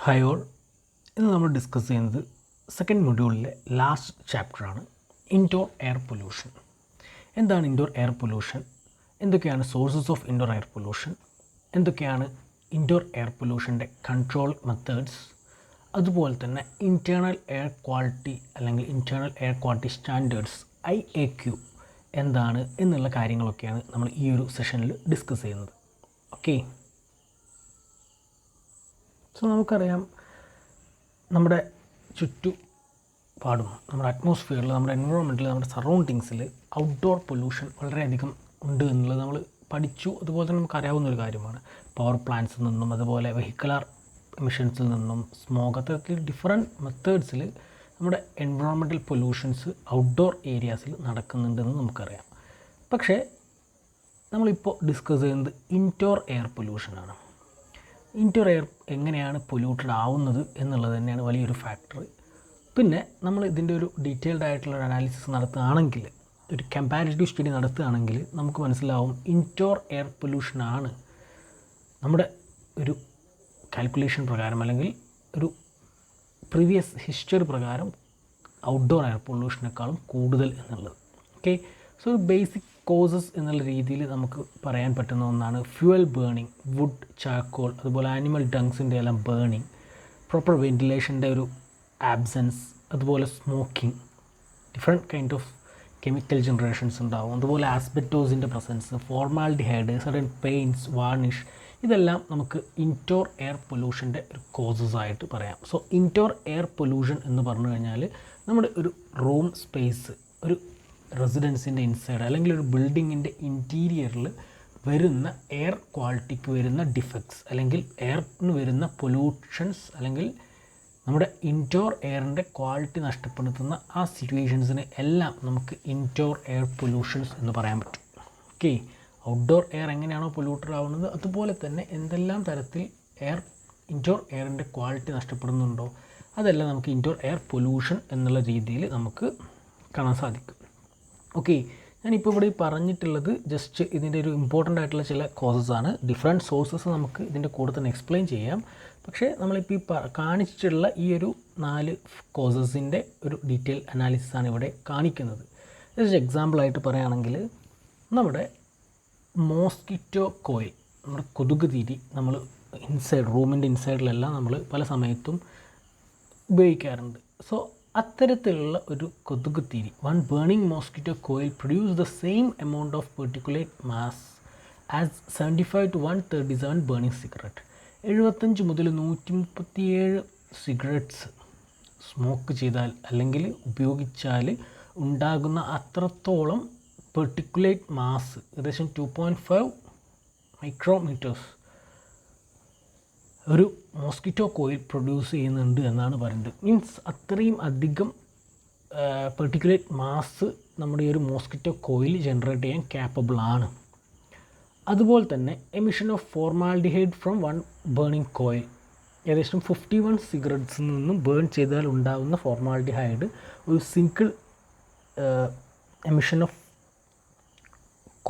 Hi all, ഇന്ന് നമ്മൾ discuss ചെയ്യുന്നത് സെക്കൻഡ് മൊഡ്യൂളിലെ ലാസ്റ്റ് ചാപ്റ്ററാണ് ഇൻഡോർ എയർ പൊല്യൂഷൻ. എന്താണ് ഇൻഡോർ എയർ പൊല്യൂഷൻ, എന്തൊക്കെയാണ് sources of indoor air pollution, എന്തൊക്കെയാണ് ഇൻഡോർ എയർ പൊല്യൂഷൻ്റെ കൺട്രോൾ മെത്തേഡ്സ്, അതുപോലെ തന്നെ ഇൻറ്റേർണൽ എയർ ക്വാളിറ്റി അല്ലെങ്കിൽ internal air quality standards IAQ എന്താണ് എന്നുള്ള കാര്യങ്ങളൊക്കെയാണ് നമ്മൾ ഈ ഒരു സെഷനിൽ ഡിസ്കസ് ചെയ്യുന്നത്. ഓക്കെ, സോ നമുക്കറിയാം നമ്മുടെ ചുറ്റുപാടും നമ്മുടെ അറ്റ്മോസ്ഫിയറിൽ നമ്മുടെ എൻവയോൺമെൻറ്റിൽ നമ്മുടെ സറൗണ്ടിങ്സിൽ ഔട്ട്ഡോർ പൊല്യൂഷൻ വളരെയധികം ഉണ്ട് എന്നുള്ളത് നമ്മൾ പഠിച്ചു. അതുപോലെ തന്നെ നമുക്കറിയാവുന്ന ഒരു കാര്യമാണ്. പവർ പ്ലാന്റ്സിൽ നിന്നും അതുപോലെ വെഹിക്കുലർ എമിഷൻസിൽ നിന്നും സ്മോഗ്, അത്തരത്തിൽ ഡിഫറെൻറ്റ് മെത്തേഡ്സിൽ നമ്മുടെ എൻവയോൺമെൻറ്റൽ പൊല്യൂഷൻസ് ഔട്ട്ഡോർ ഏരിയാസിൽ നടക്കുന്നുണ്ടെന്ന് നമുക്കറിയാം. പക്ഷേ നമ്മളിപ്പോൾ ഡിസ്കസ് ചെയ്യുന്നത് ഇൻഡോർ എയർ പൊല്യൂഷനാണ്. ഇൻഡോർ എയർ എങ്ങനെയാണ് പൊല്യൂട്ടഡ് ആവുന്നത് എന്നുള്ളത് തന്നെയാണ് വലിയൊരു ഫാക്ടർ. പിന്നെ നമ്മൾ ഇതിൻ്റെ ഒരു ഡീറ്റെയിൽഡ് ആയിട്ടുള്ള ഒരു അനാലിസിസ് നടത്തുകയാണെങ്കിൽ, ഒരു കമ്പാരിറ്റീവ് സ്റ്റഡി നടത്തുകയാണെങ്കിൽ നമുക്ക് മനസ്സിലാവും ഇൻഡോർ എയർ പൊല്യൂഷനാണ് നമ്മുടെ ഒരു കാൽക്കുലേഷൻ പ്രകാരം അല്ലെങ്കിൽ ഒരു പ്രീവിയസ് ഹിസ്റ്ററി പ്രകാരം ഔട്ട്ഡോർ എയർ പൊല്യൂഷനേക്കാളും കൂടുതൽ എന്നുള്ളത്. ഓക്കെ, സോ ബേസിക് കോസസ് എന്നുള്ള രീതിയിൽ നമുക്ക് പറയാൻ പറ്റുന്ന ഒന്നാണ് ഫ്യൂവൽ ബേണിംഗ്, വുഡ്, ചാർക്കോൾ, അതുപോലെ ആനിമൽ ഡങ്സിൻ്റെ എല്ലാം ബേണിംഗ്, പ്രോപ്പർ വെൻറ്റിലേഷൻ്റെ ഒരു ആബ്സെൻസ്, അതുപോലെ smoking, different kind of chemical generations ഉണ്ടാവും, അതുപോലെ ആസ്ബെറ്റോസിൻ്റെ presence, formaldehyde, certain paints, varnish, ഇതെല്ലാം നമുക്ക് ഇൻഡോർ എയർ പൊല്യൂഷൻ്റെ ഒരു കോസസ് ആയിട്ട് പറയാം. സോ ഇൻഡോർ എയർ പൊല്യൂഷൻ എന്ന് പറഞ്ഞു കഴിഞ്ഞാൽ നമ്മുടെ ഒരു റൂം സ്പേസ്, ഒരു റെസിഡൻസിൻ്റെ ഇൻസൈഡ് അല്ലെങ്കിൽ ഒരു ബിൽഡിങ്ങിൻ്റെ ഇൻറ്റീരിയറിൽ വരുന്ന എയർ ക്വാളിറ്റിക്ക് വരുന്ന ഡിഫക്ട്സ് അല്ലെങ്കിൽ എയറിന് വരുന്ന പൊല്യൂഷൻസ് അല്ലെങ്കിൽ നമ്മുടെ ഇൻഡോർ എയറിൻ്റെ ക്വാളിറ്റി നഷ്ടപ്പെടുത്തുന്ന ആ സിറ്റുവേഷൻസിനെ എല്ലാം നമുക്ക് ഇൻഡോർ എയർ പൊല്യൂഷൻസ് എന്ന് പറയാൻ പറ്റും. ഓക്കെ, ഔട്ട്ഡോർ എയർ എങ്ങനെയാണോ പൊല്യൂട്ടഡ് ആവുന്നത് അതുപോലെ തന്നെ എന്തെല്ലാം തരത്തിൽ ഇൻഡോർ എയറിൻ്റെ ക്വാളിറ്റി നഷ്ടപ്പെടുന്നുണ്ടോ അതെല്ലാം നമുക്ക് ഇൻഡോർ എയർ പൊല്യൂഷൻ എന്നുള്ള രീതിയിൽ നമുക്ക് കാണാൻ സാധിക്കും. ഓക്കെ, ഞാനിപ്പോൾ ഇവിടെ പറഞ്ഞിട്ടുള്ളത് ജസ്റ്റ് ഇതിൻ്റെ ഒരു ഇമ്പോർട്ടൻ്റ് ആയിട്ടുള്ള ചില കോസസ് ആണ്. ഡിഫറെൻറ്റ് സോഴ്സസ് നമുക്ക് ഇതിൻ്റെ കൂടെ തന്നെ എക്സ്പ്ലെയിൻ ചെയ്യാം. പക്ഷേ നമ്മളിപ്പോൾ ഈ കാണിച്ചിട്ടുള്ള ഈ ഒരു 4 കോസസിൻ്റെ ഒരു ഡീറ്റെയിൽ അനാലിസിസാണ് ഇവിടെ കാണിക്കുന്നത്. ജസ്റ്റ് എക്സാമ്പിളായിട്ട് പറയുകയാണെങ്കിൽ നമ്മുടെ മോസ്കിറ്റോ കോയിൽ, നമ്മുടെ കൊതുക് തിരി നമ്മൾ റൂമിൻ്റെ ഇൻസൈഡിലെല്ലാം നമ്മൾ പല സമയത്തും ഉപയോഗിക്കാറുണ്ട്. സോ അത്തരത്തിലുള്ള ഒരു കൊതുക് തിരി, one burning mosquito coil produce the same amount of particulate mass as 75 to 137 burning cigarette. 75 മുതൽ 137 സിഗരറ്റ്സ് സ്മോക്ക് ചെയ്താൽ അല്ലെങ്കിൽ ഉപയോഗിച്ചാൽ ഉണ്ടാകുന്ന അത്രത്തോളം പെർട്ടിക്കുലേറ്റ് മാസ്, ഏകദേശം 2.5 മൈക്രോമീറ്റേഴ്സ് ഒരു മോസ്കിറ്റോ കോയിൽ പ്രൊഡ്യൂസ് ചെയ്യുന്നുണ്ട് എന്നാണ് പറയുന്നത്. മീൻസ് അത്രയും അധികം പെർട്ടിക്കുലേറ്റ് മാസ് നമ്മുടെ ഈ ഒരു മോസ്കിറ്റോ കോയിൽ ജനറേറ്റ് ചെയ്യാൻ ക്യാപ്പബിൾ ആണ്. അതുപോലെ തന്നെ emission of formaldehyde from one burning coil, ഏകദേശം 51 സിഗരറ്റ്സിൽ നിന്നും ബേൺ ചെയ്താൽ ഉണ്ടാകുന്ന ഫോർമാൽഡിഹൈഡ് ഒരു single emission of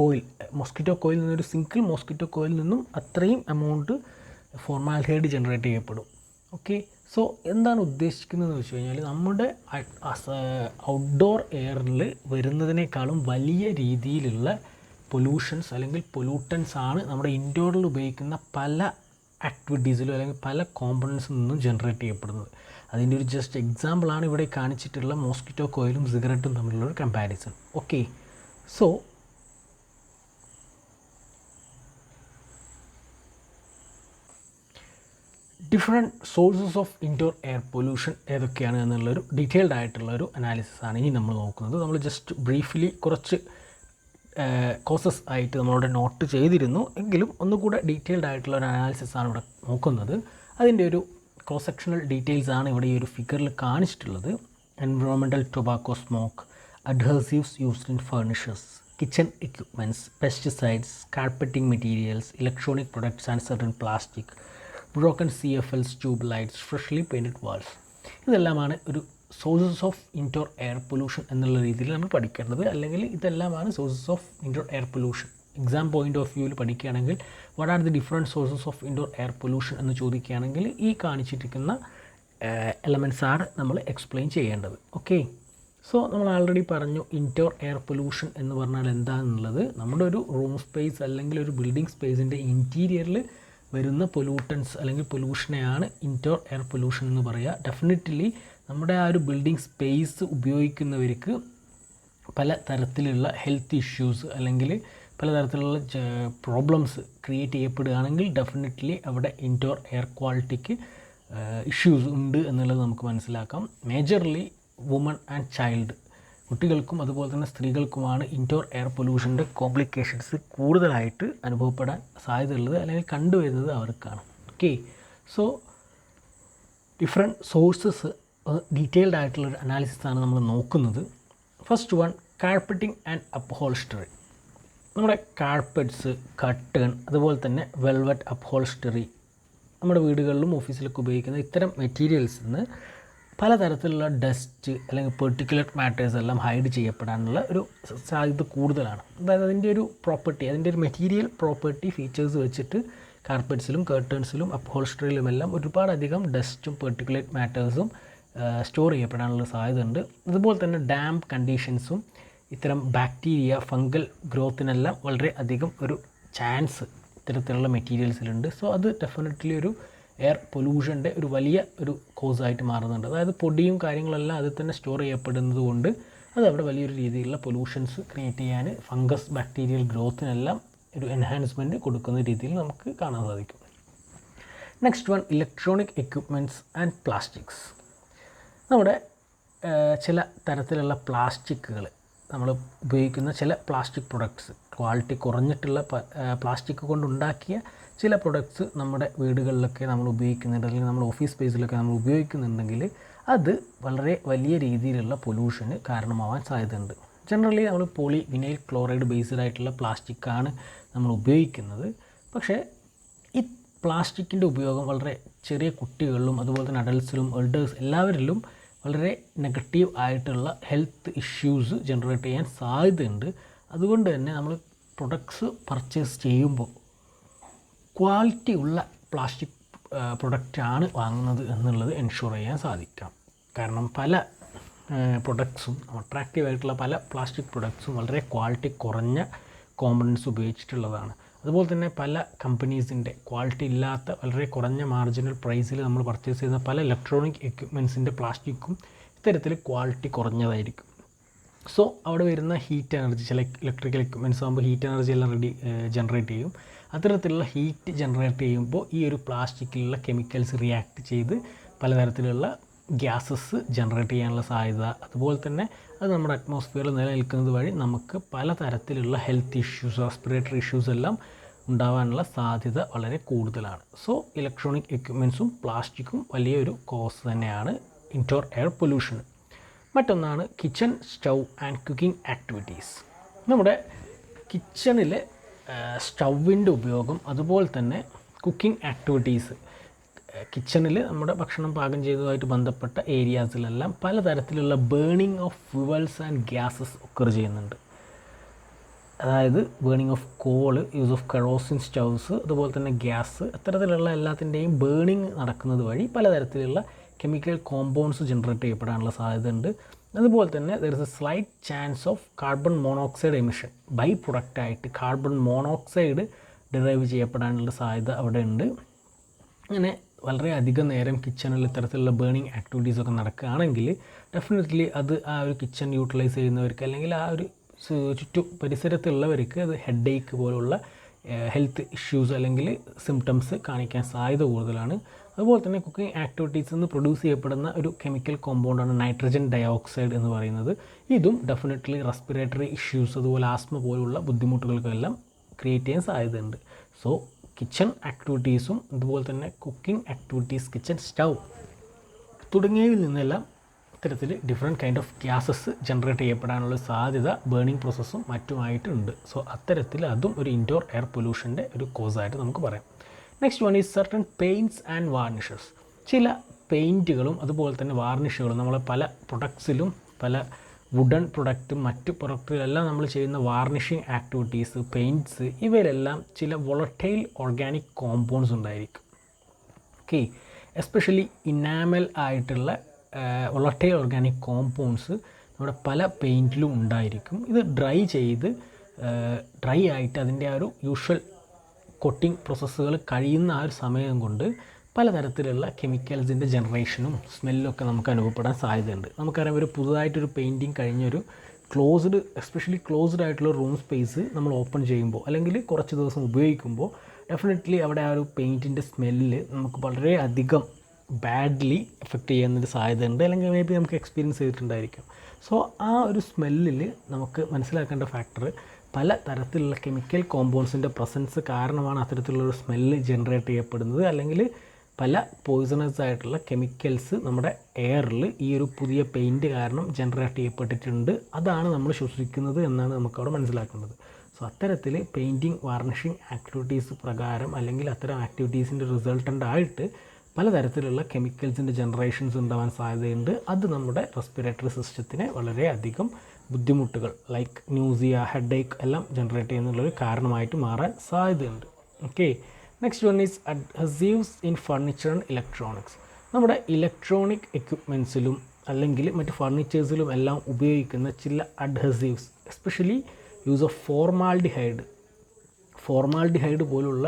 coil, mosquito coil നിന്നൊരു സിംഗിൾ മോസ്കിറ്റോ കോയിൽ നിന്നും അത്രയും എമൗണ്ട് ഫോർമാൽഡിഹൈഡ് ജനറേറ്റ് ചെയ്യപ്പെടും. ഓക്കെ, സോ എന്താണ് ഉദ്ദേശിക്കുന്നതെന്ന് വെച്ച് കഴിഞ്ഞാൽ നമ്മുടെ ഔട്ട്ഡോർ എയറിൽ വരുന്നതിനേക്കാളും വലിയ രീതിയിലുള്ള പൊല്യൂഷൻസ് അല്ലെങ്കിൽ പൊല്യൂട്ടൻസ് ആണ് നമ്മുടെ ഇൻഡോറിൽ ഉപയോഗിക്കുന്ന പല ആക്ടിവിറ്റീസിലും അല്ലെങ്കിൽ പല കോമ്പണൻസിൽ നിന്നും ജനറേറ്റ് ചെയ്യപ്പെടുന്നത്. അതിൻ്റെ ഒരു ജസ്റ്റ് എക്സാമ്പിളാണ് ഇവിടെ കാണിച്ചിട്ടുള്ള മോസ്കിറ്റോ കോയിലും സിഗരറ്റും തമ്മിലുള്ളൊരു comparison. Okay, so different sources of indoor air pollution ഏതൊക്കെയാണ് എന്നുള്ളൊരു ഡീറ്റെയിൽഡ് ആയിട്ടുള്ളൊരു അനാലിസിസാണ് ഇനി നമ്മൾ നോക്കുന്നത്. നമ്മൾ ജസ്റ്റ് ബ്രീഫ്ലി കുറച്ച് കോസസ് ആയിട്ട് നമ്മളിവിടെ നോട്ട് ചെയ്തിരുന്നു, എങ്കിലും ഒന്നുകൂടെ ഡീറ്റെയിൽഡ് ആയിട്ടുള്ള ഒരു അനാലിസിസാണ് ഇവിടെ നോക്കുന്നത്. അതിൻ്റെ ഒരു ക്രോസ് സെക്ഷണൽ ഡീറ്റെയിൽസാണ് ഇവിടെ ഈ ഒരു ഫിഗറിൽ കാണിച്ചിട്ടുള്ളത്. Environmental tobacco smoke, adhesives used in furnishers, kitchen equipments, pesticides, carpeting materials, electronic products and certain plastic, broken CFLs, tube lights, freshly painted walls. ഇതെല്ലാമാണ് ഒരു sources of indoor air pollution എന്നുള്ള രീതിയിൽ നമ്മൾ പഠിക്കേണ്ടത്, അല്ലെങ്കിൽ ഇതെല്ലാമാണ് sources of indoor air pollution. Exam point of വ്യൂവിൽ പഠിക്കുകയാണെങ്കിൽ what are the different sources of indoor air pollution എന്ന് ചോദിക്കുകയാണെങ്കിൽ ഈ കാണിച്ചിരിക്കുന്ന എലമെൻറ്റ്സ് ആണ് നമ്മൾ എക്സ്പ്ലെയിൻ ചെയ്യേണ്ടത്. ഓക്കെ, സോ നമ്മൾ ആൾറെഡി പറഞ്ഞു ഇൻഡോർ എയർ പൊല്യൂഷൻ എന്ന് പറഞ്ഞാൽ എന്താണെന്നുള്ളത്. നമ്മുടെ ഒരു റൂം സ്പേസ് അല്ലെങ്കിൽ ഒരു ബിൽഡിംഗ് സ്പേസിൻ്റെ ഇൻറ്റീരിയറിൽ വരുന്ന പൊല്യൂട്ടൻസ് അല്ലെങ്കിൽ പൊല്യൂഷനെയാണ് ഇൻഡോർ എയർ പൊല്യൂഷൻ എന്ന് പറയുക. ഡെഫിനറ്റ്ലി നമ്മുടെ ആ ഒരു ബിൽഡിംഗ് സ്പേസ് ഉപയോഗിക്കുന്നവർക്ക് പല തരത്തിലുള്ള ഹെൽത്ത് ഇഷ്യൂസ് അല്ലെങ്കിൽ പലതരത്തിലുള്ള പ്രോബ്ലംസ് ക്രിയേറ്റ് ചെയ്യപ്പെടുകയാണെങ്കിൽ ഡെഫിനറ്റ്ലി അവിടെ ഇൻഡോർ എയർ ക്വാളിറ്റിക്ക് ഇഷ്യൂസ് ഉണ്ട് എന്നുള്ളത് നമുക്ക് മനസ്സിലാക്കാം. മേജർലി വുമൺ ആൻഡ് ചൈൽഡ്, കുട്ടികൾക്കും അതുപോലെ തന്നെ സ്ത്രീകൾക്കുമാണ് ഇൻഡോർ എയർ പൊല്യൂഷൻ്റെ കോംപ്ലിക്കേഷൻസ് കൂടുതലായിട്ട് അനുഭവപ്പെടാൻ സാധ്യതയുള്ളത് അല്ലെങ്കിൽ കണ്ടുവരുന്നത് അവർക്കാണ്. Okay, so different sources detailed ആയിട്ടുള്ളൊരു അനാലിസിസാണ് നമ്മൾ നോക്കുന്നത്. First one, carpeting and upholstery. നമ്മുടെ കാർപ്പറ്റ്സ്, കർട്ടൺ, അതുപോലെ തന്നെ വെൽവെറ്റ് അപ്ഹോൾസ്റ്ററി നമ്മുടെ വീടുകളിലും ഓഫീസിലൊക്കെ ഉപയോഗിക്കുന്ന ഇത്തരം മെറ്റീരിയൽസിൽ നിന്ന് പലതരത്തിലുള്ള ഡസ്റ്റ് അല്ലെങ്കിൽ പെർട്ടിക്കുലർ മാറ്റേഴ്സ് എല്ലാം ഹൈഡ് ചെയ്യപ്പെടാനുള്ള ഒരു സാധ്യത കൂടുതലാണ്. അതായത് അതിൻ്റെ ഒരു പ്രോപ്പർട്ടി, അതിൻ്റെ ഒരു മെറ്റീരിയൽ പ്രോപ്പർട്ടി ഫീച്ചേഴ്സ് വെച്ചിട്ട് കാർപ്പറ്റ്സിലും കർട്ടൻസിലും അപ്ഹോൾസ്റ്ററിയിലുമെല്ലാം ഒരുപാടധികം ഡസ്റ്റും പെർട്ടിക്കുലർ മാറ്റേഴ്സും സ്റ്റോർ ചെയ്യപ്പെടാനുള്ള സാധ്യതയുണ്ട്. അതുപോലെ തന്നെ ഡാംപ് കണ്ടീഷൻസും ഇത്തരം ബാക്ടീരിയ, ഫംഗൽ ഗ്രോത്തിനെല്ലാം വളരെ അധികം ഒരു ചാൻസ് ഇത്തരത്തിലുള്ള മെറ്റീരിയൽസിലുണ്ട്. സോ അത് ഡെഫിനറ്റ്ലി ഒരു എയർ പൊല്യൂഷൻ്റെ ഒരു വലിയ ഒരു കോസായിട്ട് മാറുന്നുണ്ട്. അതായത് പൊടിയും കാര്യങ്ങളെല്ലാം അതിൽ തന്നെ സ്റ്റോർ ചെയ്യപ്പെടുന്നത് കൊണ്ട് അത് അവിടെ വലിയൊരു രീതിയിലുള്ള പൊല്യൂഷൻസ് ക്രിയേറ്റ് ചെയ്യാൻ, ഫംഗസ് ബാക്ടീരിയൽ ഗ്രോത്തിനെല്ലാം ഒരു എൻഹാൻസ്മെൻറ്റ് കൊടുക്കുന്ന രീതിയിൽ നമുക്ക് കാണാൻ സാധിക്കും. Next one, electronic equipments and plastics. നമ്മുടെ ചില തരത്തിലുള്ള പ്ലാസ്റ്റിക്കുകൾ, നമ്മൾ ഉപയോഗിക്കുന്ന ചില പ്ലാസ്റ്റിക് പ്രൊഡക്ട്സ്, ക്വാളിറ്റി കുറഞ്ഞിട്ടുള്ള പ്ലാസ്റ്റിക് കൊണ്ടുണ്ടാക്കിയ ചില പ്രൊഡക്ട്സ് നമ്മുടെ വീടുകളിലൊക്കെ നമ്മൾ ഉപയോഗിക്കുന്നുണ്ട് അല്ലെങ്കിൽ നമ്മുടെ ഓഫീസ് സ്പേസിലൊക്കെ നമ്മൾ ഉപയോഗിക്കുന്നുണ്ടെങ്കിൽ അത് വളരെ വലിയ രീതിയിലുള്ള പൊല്യൂഷന് കാരണമാവാൻ സാധ്യതയുണ്ട്. ജനറലി നമ്മൾ പോളി വിനൈൽ ക്ലോറൈഡ് ബേസ്ഡ് ആയിട്ടുള്ള പ്ലാസ്റ്റിക്കാണ് നമ്മൾ ഉപയോഗിക്കുന്നത്. പക്ഷേ ഈ പ്ലാസ്റ്റിക്കിൻ്റെ ഉപയോഗം വളരെ ചെറിയ കുട്ടികളിലും അതുപോലെ തന്നെ അഡൽട്ട്സിലും എൽഡേഴ്സ് എല്ലാവരിലും വളരെ നെഗറ്റീവ് ആയിട്ടുള്ള ഹെൽത്ത് ഇഷ്യൂസ് ജനറേറ്റ് ചെയ്യാൻ സാധ്യതയുണ്ട്. അതുകൊണ്ട് തന്നെ നമ്മൾ പ്രൊഡക്ട്സ് പർച്ചേസ് ചെയ്യുമ്പോൾ ക്വാളിറ്റി ഉള്ള പ്ലാസ്റ്റിക് പ്രൊഡക്റ്റാണ് വാങ്ങുന്നത് എന്നുള്ളത് എൻഷുർ ചെയ്യാൻ സാധിക്കണം. കാരണം പല പ്രൊഡക്ട്സും, അട്രാക്റ്റീവായിട്ടുള്ള പല പ്ലാസ്റ്റിക് പ്രൊഡക്ട്സും വളരെ ക്വാളിറ്റി കുറഞ്ഞ കോമ്പണൻസ് ഉപയോഗിച്ചിട്ടുള്ളതാണ്. അതുപോലെ തന്നെ പല കമ്പനീസിൻ്റെ ക്വാളിറ്റി ഇല്ലാത്ത വളരെ കുറഞ്ഞ മാർജിനൽ പ്രൈസിൽ നമ്മൾ പർച്ചേസ് ചെയ്യുന്ന പല ഇലക്ട്രോണിക് എക്യുപ്മെൻറ്റ്സിൻ്റെ പ്ലാസ്റ്റിക്കും ഇത്തരത്തിൽ ക്വാളിറ്റി കുറഞ്ഞതായിരിക്കും. സോ അവിടെ വരുന്ന ഹീറ്റ് എനർജി, ചില ഇലക്ട്രിക്കൽ എക്യുപ്മെൻറ്റ്സ് ആകുമ്പോൾ ഹീറ്റ് എനർജി എല്ലാം ജനറേറ്റ് ചെയ്യും. അത്തരത്തിലുള്ള ഹീറ്റ് ജനറേറ്റ് ചെയ്യുമ്പോൾ ഈ ഒരു പ്ലാസ്റ്റിക്കിലുള്ള കെമിക്കൽസ് റിയാക്ട് ചെയ്ത് പലതരത്തിലുള്ള ഗ്യാസസ് ജനറേറ്റ് ചെയ്യാനുള്ള സാധ്യത, അതുപോലെ തന്നെ അത് നമ്മുടെ അറ്റ്മോസ്ഫിയറിൽ നിലനിൽക്കുന്നത് വഴി നമുക്ക് പലതരത്തിലുള്ള ഹെൽത്ത് ഇഷ്യൂസ്, റെസ്പിറേറ്ററി ഇഷ്യൂസ് എല്ലാം ഉണ്ടാകാനുള്ള സാധ്യത വളരെ കൂടുതലാണ്. സോ ഇലക്ട്രോണിക് എക്യുപ്മെൻറ്റ്സും പ്ലാസ്റ്റിക്കും വലിയൊരു കോസ് തന്നെയാണ് ഇൻഡോർ എയർ പൊല്യൂഷൻ. മറ്റൊന്നാണ് kitchen, stove and cooking activities. നമ്മുടെ കിച്ചണിൽ സ്റ്റൗവിൻ്റെ ഉപയോഗം, അതുപോലെ തന്നെ കുക്കിംഗ് ആക്ടിവിറ്റീസ്, കിച്ചണിൽ നമ്മുടെ ഭക്ഷണം പാകം ചെയ്തതുമായിട്ട് ബന്ധപ്പെട്ട ഏരിയാസിലെല്ലാം പലതരത്തിലുള്ള burning of fuels and gases occur ചെയ്യുന്നുണ്ട്. അതായത് burning of call, use of kerosene stoves, അതുപോലെ തന്നെ ഗ്യാസ്, അത്തരത്തിലുള്ള എല്ലാത്തിൻ്റെയും ബേണിംഗ് നടക്കുന്നത് വഴി പലതരത്തിലുള്ള കെമിക്കൽ കോമ്പൗണ്ട്സ് ജനറേറ്റ് ചെയ്യപ്പെടാനുള്ള സാധ്യതയുണ്ട്. അതുപോലെ തന്നെ there is a slight chance of carbon monoxide emission, by പ്രൊഡക്റ്റായിട്ട് കാർബൺ മോണോക്സൈഡ് ഡിറൈവ് ചെയ്യപ്പെടാനുള്ള സാധ്യത അവിടെ ഉണ്ട്. അങ്ങനെ വളരെ അധികം നേരം കിച്ചണിൽ ഇത്തരത്തിലുള്ള ബേണിംഗ് ആക്ടിവിറ്റീസൊക്കെ നടക്കുകയാണെങ്കിൽ ഡെഫിനറ്റ്ലി അത് ആ ഒരു കിച്ചൺ യൂട്ടിലൈസ് ചെയ്യുന്നവർക്ക് അല്ലെങ്കിൽ ആ ഒരു പരിസരത്തുള്ളവർക്ക് അത് ഹെഡ് ഏക്ക് പോലുള്ള ഹെൽത്ത് ഇഷ്യൂസ് അല്ലെങ്കിൽ സിംറ്റംസ് കാണിക്കാൻ സാധ്യത കൂടുതലാണ്. അതുപോലെ തന്നെ കുക്കിംഗ് ആക്ടിവിറ്റീസിൽ നിന്ന് പ്രൊഡ്യൂസ് ചെയ്യപ്പെടുന്ന ഒരു കെമിക്കൽ കോമ്പൗണ്ടാണ് നൈട്രജൻ ഡയോക്സൈഡ് എന്ന് പറയുന്നത്. ഇതും ഡെഫിനറ്റ്ലി റെസ്പിറേറ്ററി ഇഷ്യൂസ്, അതുപോലെ ആസ്മ പോലുള്ള ബുദ്ധിമുട്ടുകൾക്കെല്ലാം ക്രിയേറ്റ് ചെയ്യാൻ സാധ്യതയുണ്ട്. സോ കിച്ചൺ ആക്ടിവിറ്റീസും അതുപോലെ തന്നെ കുക്കിംഗ് ആക്ടിവിറ്റീസ്, കിച്ചൺ സ്റ്റൗ തുടങ്ങിയവയിൽ നിന്നെല്ലാം ഇത്തരത്തിൽ different kind of gases generate ചെയ്യപ്പെടാനുള്ള സാധ്യത ബേണിംഗ് പ്രോസസ്സും മറ്റുമായിട്ടുണ്ട്. സോ അത്തരത്തിൽ അതും ഒരു ഇൻഡോർ എയർ പൊല്യൂഷൻ്റെ ഒരു കോസായിട്ട് നമുക്ക് പറയാം. Next one is certain paints and varnishes. ചില പെയിൻറ്റുകളും അതുപോലെ തന്നെ വാർണിഷുകളും നമ്മളെ പല പ്രൊഡക്ട്സിലും പല വുഡൻ പ്രൊഡക്റ്റും മറ്റ് പ്രൊഡക്റ്റുകളെല്ലാം നമ്മൾ ചെയ്യുന്ന വാർണിഷിങ് ആക്ടിവിറ്റീസ്, പെയിൻറ്റ്സ്, ഇവയിലെല്ലാം ചില വോളറ്റൈൽ ഓർഗാനിക് കോമ്പൗണ്ട്സ് ഉണ്ടായിരിക്കും. ഓക്കെ, എസ്പെഷ്യലി ഇനാമൽ ആയിട്ടുള്ള വോളറ്റൈൽ ഓർഗാനിക് കോമ്പൗണ്ട്സ് നമ്മുടെ പല പെയിൻറ്റിലും ഉണ്ടായിരിക്കും. ഇത് ഡ്രൈ ആയിട്ട് അതിൻ്റെ ആ ഒരു യൂഷ്വൽ കോട്ടിംഗ് പ്രോസസ്സുകൾ കഴിയുന്ന ആ ഒരു സമയം കൊണ്ട് പലതരത്തിലുള്ള കെമിക്കൽസിൻ്റെ ജനറേഷനും സ്മെല്ലും ഒക്കെ നമുക്ക് അനുഭവപ്പെടാൻ സാധ്യതയുണ്ട്. നമുക്കറിയാം, ഒരു പുതുതായിട്ടൊരു പെയിൻറ്റിങ് കഴിഞ്ഞൊരു എസ്പെഷ്യലി ക്ലോസ്ഡ് ആയിട്ടുള്ള റൂം സ്പേസ് നമ്മൾ ഓപ്പൺ ചെയ്യുമ്പോൾ അല്ലെങ്കിൽ കുറച്ച് ദിവസം ഉപയോഗിക്കുമ്പോൾ ഡെഫിനറ്റ്ലി അവിടെ ആ ഒരു പെയിൻറ്റിൻ്റെ സ്മെല്ല് നമുക്ക് വളരെ അധികം ബാഡ്ലി എഫക്റ്റ് ചെയ്യുന്നൊരു സാധ്യതയുണ്ട്, അല്ലെങ്കിൽ മേ ബി നമുക്ക് എക്സ്പീരിയൻസ് ചെയ്തിട്ടുണ്ടായിരിക്കും. സോ ആ ഒരു സ്മെല്ലിൽ നമുക്ക് മനസ്സിലാക്കേണ്ട ഫാക്ടർ പല തരത്തിലുള്ള കെമിക്കൽ കോമ്പൗണ്ട്സിൻ്റെ പ്രസൻസ് കാരണമാണ് അത്തരത്തിലുള്ളൊരു സ്മെല്ല് ജനറേറ്റ് ചെയ്യപ്പെടുന്നത്, അല്ലെങ്കിൽ പല പോയിസണസ് ആയിട്ടുള്ള കെമിക്കൽസ് നമ്മുടെ എയറിൽ ഈ ഒരു പുതിയ പെയിൻറ്റ് കാരണം ജനറേറ്റ് ചെയ്യപ്പെട്ടിട്ടുണ്ട്. അതാണ് നമ്മൾ ശ്വസിക്കുന്നത് എന്നാണ് നമുക്കവിടെ മനസ്സിലാക്കേണ്ടത്. സോ അത്തരത്തിൽ പെയിൻറ്റിങ്, വാർണിഷിങ് ആക്ടിവിറ്റീസ് പ്രകാരം അല്ലെങ്കിൽ അത്തരം ആക്ടിവിറ്റീസിൻ്റെ റിസൾട്ടൻ്റ് ആയിട്ട് പലതരത്തിലുള്ള കെമിക്കൽസിൻ്റെ ജനറേഷൻസ് ഉണ്ടാവാൻ സാധ്യതയുണ്ട്. അത് നമ്മുടെ റെസ്പിറേറ്ററി സിസ്റ്റത്തിനെ വളരെയധികം ബുദ്ധിമുട്ടുകൾ ലൈക്ക് ന്യൂസിയ, ഹെഡേക്ക് എല്ലാം ജനറേറ്റ് ചെയ്യുന്നുള്ളൊരു കാരണമായിട്ട് മാറാൻ സാധ്യതയുണ്ട്. Okay, next one is adhesives in furniture and electronics. നമ്മുടെ ഇലക്ട്രോണിക് എക്യുപ്മെൻറ്റ്സിലും അല്ലെങ്കിൽ മറ്റ് ഫർണിച്ചേഴ്സിലും എല്ലാം ഉപയോഗിക്കുന്ന ചില adhesives, especially use of formaldehyde പോലുള്ള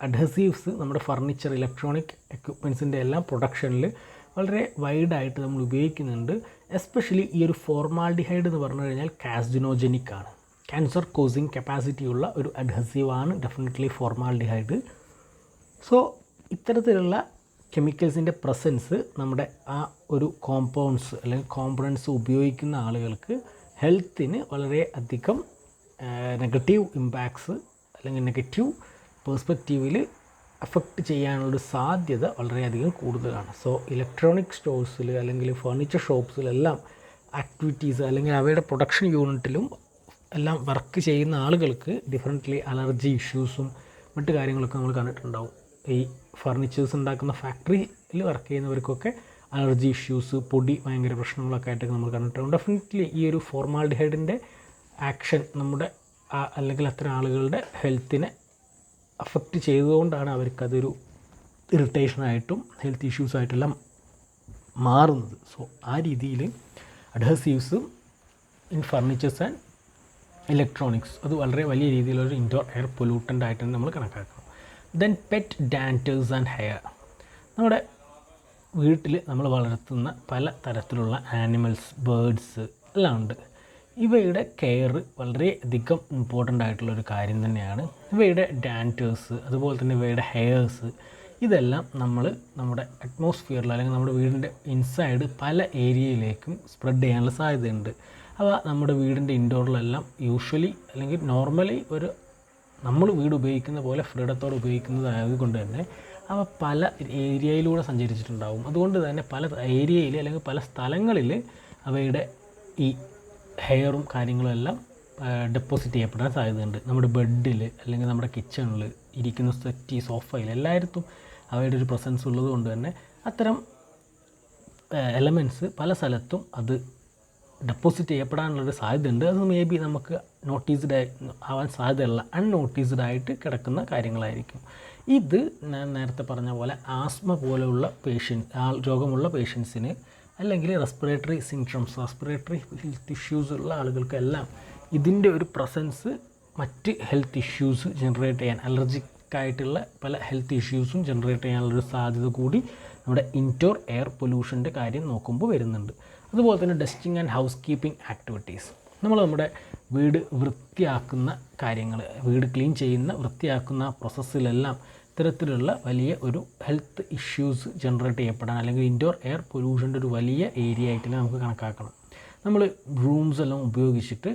അഡ്ഹസീവ്സ് നമ്മുടെ ഫർണിച്ചർ, ഇലക്ട്രോണിക് എക്യുപ്മെൻറ്റ്സിൻ്റെ എല്ലാം പ്രൊഡക്ഷനിൽ വളരെ വൈഡായിട്ട് നമ്മൾ ഉപയോഗിക്കുന്നുണ്ട്. എസ്പെഷ്യലി ഈ ഒരു ഫോർമാൽഡിഹൈഡ് എന്ന് പറഞ്ഞു കഴിഞ്ഞാൽ കാർസിനോജനിക് ആണ്, ക്യാൻസർ കോസിങ് കപ്പാസിറ്റി ഉള്ള ഒരു അഡ്ഹസീവാണ് ഡെഫിനറ്റ്ലി ഫോർമാൽഡിഹൈഡ്. സോ ഇത്തരത്തിലുള്ള കെമിക്കൽസിൻ്റെ പ്രസൻസ് നമ്മുടെ ആ ഒരു കോമ്പൗണ്ട്സ് അല്ലെങ്കിൽ കോമ്പണൻസ് ഉപയോഗിക്കുന്ന ആളുകൾക്ക് ഹെൽത്തിന് വളരെ അധികം നെഗറ്റീവ് ഇമ്പാക്ട്സ് അല്ലെങ്കിൽ നെഗറ്റീവ് പേഴ്സ്പെക്റ്റീവിൽ അഫക്റ്റ് ചെയ്യാനുള്ളൊരു സാധ്യത വളരെയധികം കൂടുതലാണ്. സോ ഇലക്ട്രോണിക് സ്റ്റോഴ്സിൽ അല്ലെങ്കിൽ ഫർണിച്ചർ ഷോപ്സിലെല്ലാം ആക്ടിവിറ്റീസ് അല്ലെങ്കിൽ അവയുടെ പ്രൊഡക്ഷൻ യൂണിറ്റിലും എല്ലാം വർക്ക് ചെയ്യുന്ന ആളുകൾക്ക് ഡിഫറൻ്റ്ലി അലർജി ഇഷ്യൂസും മറ്റു കാര്യങ്ങളൊക്കെ നമ്മൾ കണ്ടിട്ടുണ്ടാവും. ഈ ഫർണിച്ചേഴ്സ് ഉണ്ടാക്കുന്ന ഫാക്ടറിയിൽ വർക്ക് ചെയ്യുന്നവർക്കൊക്കെ അലർജി ഇഷ്യൂസ്, പൊടി ഭയങ്കര പ്രശ്നങ്ങളൊക്കെ ആയിട്ടൊക്കെ നമ്മൾ കണ്ടിട്ടുണ്ടാവും. ഡെഫിനറ്റ്ലി ഈ ഒരു ഫോർമാൽഡിഹൈഡിൻ്റെ ആക്ഷൻ നമ്മുടെ അല്ലെങ്കിൽ അത്തരം ആളുകളുടെ ഹെൽത്തിനെ അഫക്റ്റ് ചെയ്തുകൊണ്ടാണ് അവർക്കതൊരു ഇറിറ്റേഷനായിട്ടും ഹെൽത്ത് ഇഷ്യൂസായിട്ടെല്ലാം മാറുന്നത്. സോ ആ രീതിയിൽ അഡ്ഹസീവ്സ് ഇൻ ഫർണിച്ചേഴ്സ് ആൻഡ് ഇലക്ട്രോണിക്സ് അത് വളരെ വലിയ രീതിയിലൊരു ഇൻഡോർ എയർ പൊല്യൂട്ടൻ്റ് ആയിട്ട് നമ്മൾ കണക്കാക്കണം. Then pet danders and hair. നമ്മുടെ വീട്ടിൽ നമ്മൾ വളർത്തുന്ന പല തരത്തിലുള്ള ആനിമൽസ്, ബേർഡ്സ് എല്ലാം ഉണ്ട്. ഇവയുടെ കെയർ വളരെയധികം ഇമ്പോർട്ടൻ്റ് ആയിട്ടുള്ളൊരു കാര്യം തന്നെയാണ്. ഇവയുടെ ഡാൻറ്റേഴ്സ്, അതുപോലെ തന്നെ ഇവയുടെ ഹെയർസ്, ഇതെല്ലാം നമ്മൾ നമ്മുടെ അറ്റ്മോസ്ഫിയറിൽ അല്ലെങ്കിൽ നമ്മുടെ വീടിൻ്റെ ഇൻസൈഡ് പല ഏരിയയിലേക്കും സ്പ്രെഡ് ചെയ്യാനുള്ള സാധ്യതയുണ്ട്. അവ നമ്മുടെ വീടിൻ്റെ ഇൻഡോറിലെല്ലാം യൂഷ്വലി അല്ലെങ്കിൽ നോർമലി നമ്മൾ വീട് ഉപയോഗിക്കുന്ന പോലെ ഫ്രീഡത്തോടെ ഉപയോഗിക്കുന്നതായതുകൊണ്ട് തന്നെ അവ പല ഏരിയയിലൂടെ സഞ്ചരിച്ചിട്ടുണ്ടാവും. അതുകൊണ്ട് തന്നെ പല ഏരിയയിൽ അല്ലെങ്കിൽ പല സ്ഥലങ്ങളിൽ അവയുടെ ഈ ഹെയറും കാര്യങ്ങളും എല്ലാം ഡെപ്പോസിറ്റ് ചെയ്യപ്പെടാൻ സാധ്യതയുണ്ട്. നമ്മുടെ ബെഡിൽ അല്ലെങ്കിൽ നമ്മുടെ കിച്ചണിൽ ഇരിക്കുന്ന സെറ്റി, സോഫയിൽ എല്ലായിടത്തും അവയുടെ ഒരു പ്രസൻസ് ഉള്ളത് കൊണ്ട് തന്നെ അത്തരം എലമെൻറ്റ്സ് പല സ്ഥലത്തും അത് ഡെപ്പോസിറ്റ് ചെയ്യപ്പെടാനുള്ളൊരു സാധ്യതയുണ്ട്. അത് മേ ബി നമുക്ക് നോട്ടീസ്ഡ് ആവാൻ സാധ്യതയുള്ള അൺനോട്ടീസ്ഡ് ആയിട്ട് കിടക്കുന്ന കാര്യങ്ങളായിരിക്കും. ഇത് ഞാൻ നേരത്തെ പറഞ്ഞ പോലെ ആസ്മ പോലെയുള്ള രോഗമുള്ള പേഷ്യൻസിന് അല്ലെങ്കിൽ respiratory syndromes, respiratory health issues ഉള്ള ആളുകൾക്കെല്ലാം ഇതിൻ്റെ ഒരു പ്രസൻസ് മറ്റ് ഹെൽത്ത് ഇഷ്യൂസ് ജനറേറ്റ് ചെയ്യാൻ, അലർജിക്കായിട്ടുള്ള പല ഹെൽത്ത് ഇഷ്യൂസും ജനറേറ്റ് ചെയ്യാനുള്ളൊരു സാധ്യത കൂടി നമ്മുടെ ഇൻഡോർ എയർ പൊല്യൂഷൻ്റെ കാര്യം നോക്കുമ്പോൾ വരുന്നുണ്ട്. അതുപോലെ തന്നെ dusting and house keeping activities. നമ്മുടെ വീട് വൃത്തിയാക്കുന്ന കാര്യങ്ങൾ, വീട് ക്ലീൻ ചെയ്യുന്ന വൃത്തിയാക്കുന്ന പ്രോസസ്സിലെല്ലാം ഇത്തരത്തിലുള്ള വലിയ ഒരു ഹെൽത്ത് ഇഷ്യൂസ് ജനറേറ്റ് ചെയ്യപ്പെടാൻ അല്ലെങ്കിൽ ഇൻഡോർ എയർ പൊല്യൂഷൻ്റെ ഒരു വലിയ ഏരിയ ആയിട്ട് നമുക്ക് കണക്കാക്കണം. നമ്മൾ റൂംസ് എല്ലാം ഉപയോഗിച്ചിട്ട്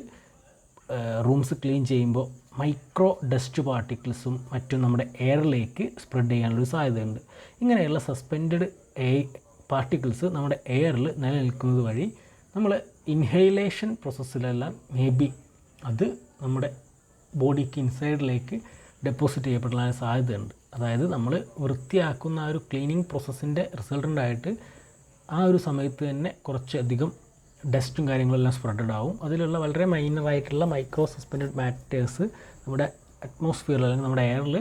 റൂംസ് ക്ലീൻ ചെയ്യുമ്പോൾ മൈക്രോ ഡസ്റ്റ് പാർട്ടിക്കിൾസും മറ്റും നമ്മുടെ എയറിലേക്ക് സ്പ്രെഡ് ചെയ്യാനുള്ളൊരു സാധ്യതയുണ്ട്. ഇങ്ങനെയുള്ള സസ്പെൻഡഡ് പാർട്ടിക്കിൾസ് നമ്മുടെ എയറിൽ നിലനിൽക്കുന്നത് വഴി നമ്മൾ ഇൻഹേലേഷൻ പ്രോസസ്സിലെല്ലാം മേ ബി അത് നമ്മുടെ ബോഡിക്ക് ഇൻസൈഡിലേക്ക് ഡെപ്പോസിറ്റ് ചെയ്യപ്പെടാൻ സാധ്യതയുണ്ട്. അതായത് നമ്മൾ വൃത്തിയാക്കുന്ന ആ ഒരു ക്ലീനിങ് പ്രോസസ്സിൻ്റെ റിസൾട്ടൻ്റായിട്ട് ആ ഒരു സമയത്ത് തന്നെ കുറച്ചധികം ഡസ്റ്റും കാര്യങ്ങളെല്ലാം സ്പ്രെഡഡ് ആവും. അതിലുള്ള വളരെ മൈനറായിട്ടുള്ള മൈക്രോ സസ്പെൻഡഡ് മാറ്റേഴ്സ് നമ്മുടെ അറ്റ്മോസ്ഫിയറിൽ അല്ലെങ്കിൽ നമ്മുടെ എയറിൽ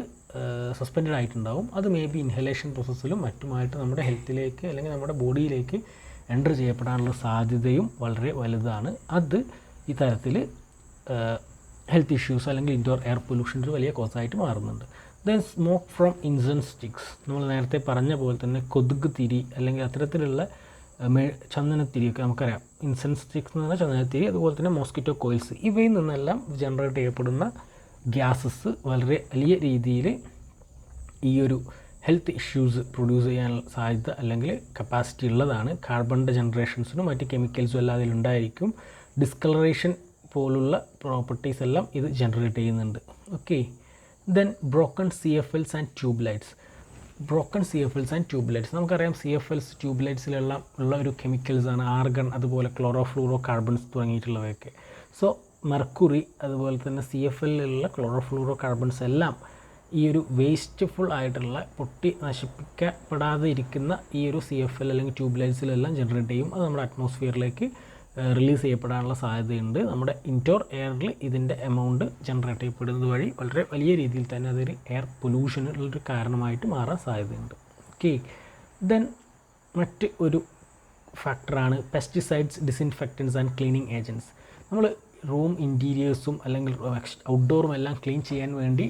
സസ്പെൻഡഡ് ആയിട്ടുണ്ടാവും. അത് മേ ബി ഇൻഹലേഷൻ പ്രോസസ്സിലും മറ്റുമായിട്ട് നമ്മുടെ ഹെൽത്തിലേക്ക് അല്ലെങ്കിൽ നമ്മുടെ ബോഡിയിലേക്ക് എൻ്റർ ചെയ്യപ്പെടാനുള്ള സാധ്യതയും വളരെ വലുതാണ്. അത് ഈ തരത്തിൽ ഹെൽത്ത് ഇഷ്യൂസ് അല്ലെങ്കിൽ ഇൻഡോർ എയർ പൊല്യൂഷൻ്റെ ഒരു വലിയ കോസായിട്ട് മാറുന്നുണ്ട്. Then smoke from incense sticks. നമ്മൾ നേരത്തെ പറഞ്ഞ പോലെ തന്നെ കൊതുക് തിരി അല്ലെങ്കിൽ അത്തരത്തിലുള്ള ചന്ദനത്തിരിയൊക്കെ നമുക്കറിയാം. ഇൻസെൻസ് സ്റ്റിക്സ് എന്ന് പറഞ്ഞാൽ ചന്ദനത്തിരി, അതുപോലെ തന്നെ മോസ്കിറ്റോ കോയിൽസ്, ഇവയിൽ നിന്നെല്ലാം ജനറേറ്റ് ചെയ്യപ്പെടുന്ന ഗ്യാസസ് വളരെ വലിയ രീതിയിൽ ഈ ഒരു ഹെൽത്ത് ഇഷ്യൂസ് പ്രൊഡ്യൂസ് ചെയ്യാനുള്ള സാധ്യത അല്ലെങ്കിൽ കപ്പാസിറ്റി ഉള്ളതാണ്. കാർബണിൻ്റെ ജനറേഷൻസിനും മറ്റ് കെമിക്കൽസും എല്ലാം അതിലുണ്ടായിരിക്കും. ഡിസ്കളറേഷൻ പോലുള്ള പ്രോപ്പർട്ടീസ് എല്ലാം ഇത് ജനറേറ്റ് ചെയ്യുന്നുണ്ട്. Okay. Then broken CFLs and tube lights. Broken CFLs and tube lights നമുക്കറിയാം. CFLs ട്യൂബ് ലൈറ്റ്സിലെല്ലാം ഉള്ള ഒരു കെമിക്കൽസാണ് ആർഗൺ, അതുപോലെ ക്ലോറോഫ്ലൂറോ കാർബൺസ് തുടങ്ങിയിട്ടുള്ളവയൊക്കെ. സോ മെർക്കുറി അതുപോലെ തന്നെ CFLലുള്ള ക്ലോറോഫ്ലൂറോ കാർബൺസ് എല്ലാം ഈ ഒരു വേസ്റ്റ്ഫുൾ ആയിട്ടുള്ള പൊട്ടി നശിപ്പിക്കപ്പെടാതെ ഇരിക്കുന്ന ഈ ഒരു CFL അല്ലെങ്കിൽ ട്യൂബ് ലൈറ്റ്സിലെല്ലാം ജനറേറ്റ് ചെയ്യും. അത് നമ്മുടെ അറ്റ്മോസ്ഫിയറിലേക്ക് റിലീസ് ചെയ്യപ്പെടാനുള്ള സാധ്യതയുണ്ട്. നമ്മുടെ ഇൻഡോർ എയറിൽ ഇതിൻ്റെ എമൗണ്ട് ജനറേറ്റ് ചെയ്യപ്പെടുന്നത് വഴി വളരെ വലിയ രീതിയിൽ തന്നെ അതൊരു എയർ പൊല്യൂഷനുള്ളൊരു കാരണമായിട്ട് മാറാൻ സാധ്യതയുണ്ട്. ഓക്കെ. ദെൻ മറ്റ് ഒരു ഫാക്ടറാണ് pesticides, disinfectants and cleaning agents. നമ്മൾ റൂം ഇൻറ്റീരിയേഴ്സും അല്ലെങ്കിൽ ഔട്ട്ഡോറും എല്ലാം ക്ലീൻ ചെയ്യാൻ വേണ്ടി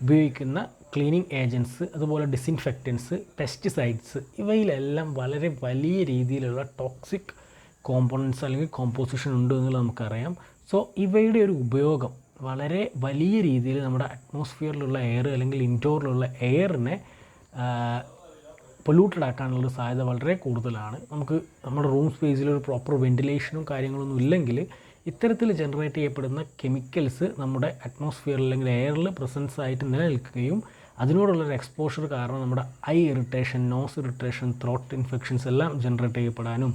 ഉപയോഗിക്കുന്ന ക്ലീനിങ് ഏജൻറ്റ്സ്, അതുപോലെ ഡിസിൻഫെക്റ്റൻസ്, പെസ്റ്റിസൈഡ്സ്, ഇവയിലെല്ലാം വളരെ വലിയ രീതിയിലുള്ള ടോക്സിക് കോമ്പോണൻസ് അല്ലെങ്കിൽ കോമ്പോസിഷൻ ഉണ്ട് എന്നുള്ളത് നമുക്കറിയാം. സോ ഇവയുടെ ഒരു ഉപയോഗം വളരെ വലിയ രീതിയിൽ നമ്മുടെ അറ്റ്മോസ്ഫിയറിലുള്ള എയർ അല്ലെങ്കിൽ ഇൻഡോറിലുള്ള എയറിനെ പൊല്യൂട്ടഡ് ആക്കാനുള്ളൊരു സാധ്യത വളരെ കൂടുതലാണ്. നമുക്ക് നമ്മുടെ റൂം സ്പേസിൽ ഒരു പ്രോപ്പർ വെൻറ്റിലേഷനും കാര്യങ്ങളൊന്നും ഇല്ലെങ്കിൽ ഇത്തരത്തിൽ ജനറേറ്റ് ചെയ്യപ്പെടുന്ന കെമിക്കൽസ് നമ്മുടെ അറ്റ്മോസ്ഫിയറിൽ അല്ലെങ്കിൽ എയറിൽ പ്രസൻസ് ആയിട്ട് നിലനിൽക്കുകയും അതിനോടുള്ളൊരു എക്സ്പോഷർ കാരണം നമ്മുടെ eye irritation, nose irritation, throat infections എല്ലാം ജനറേറ്റ് ചെയ്യപ്പെടാനും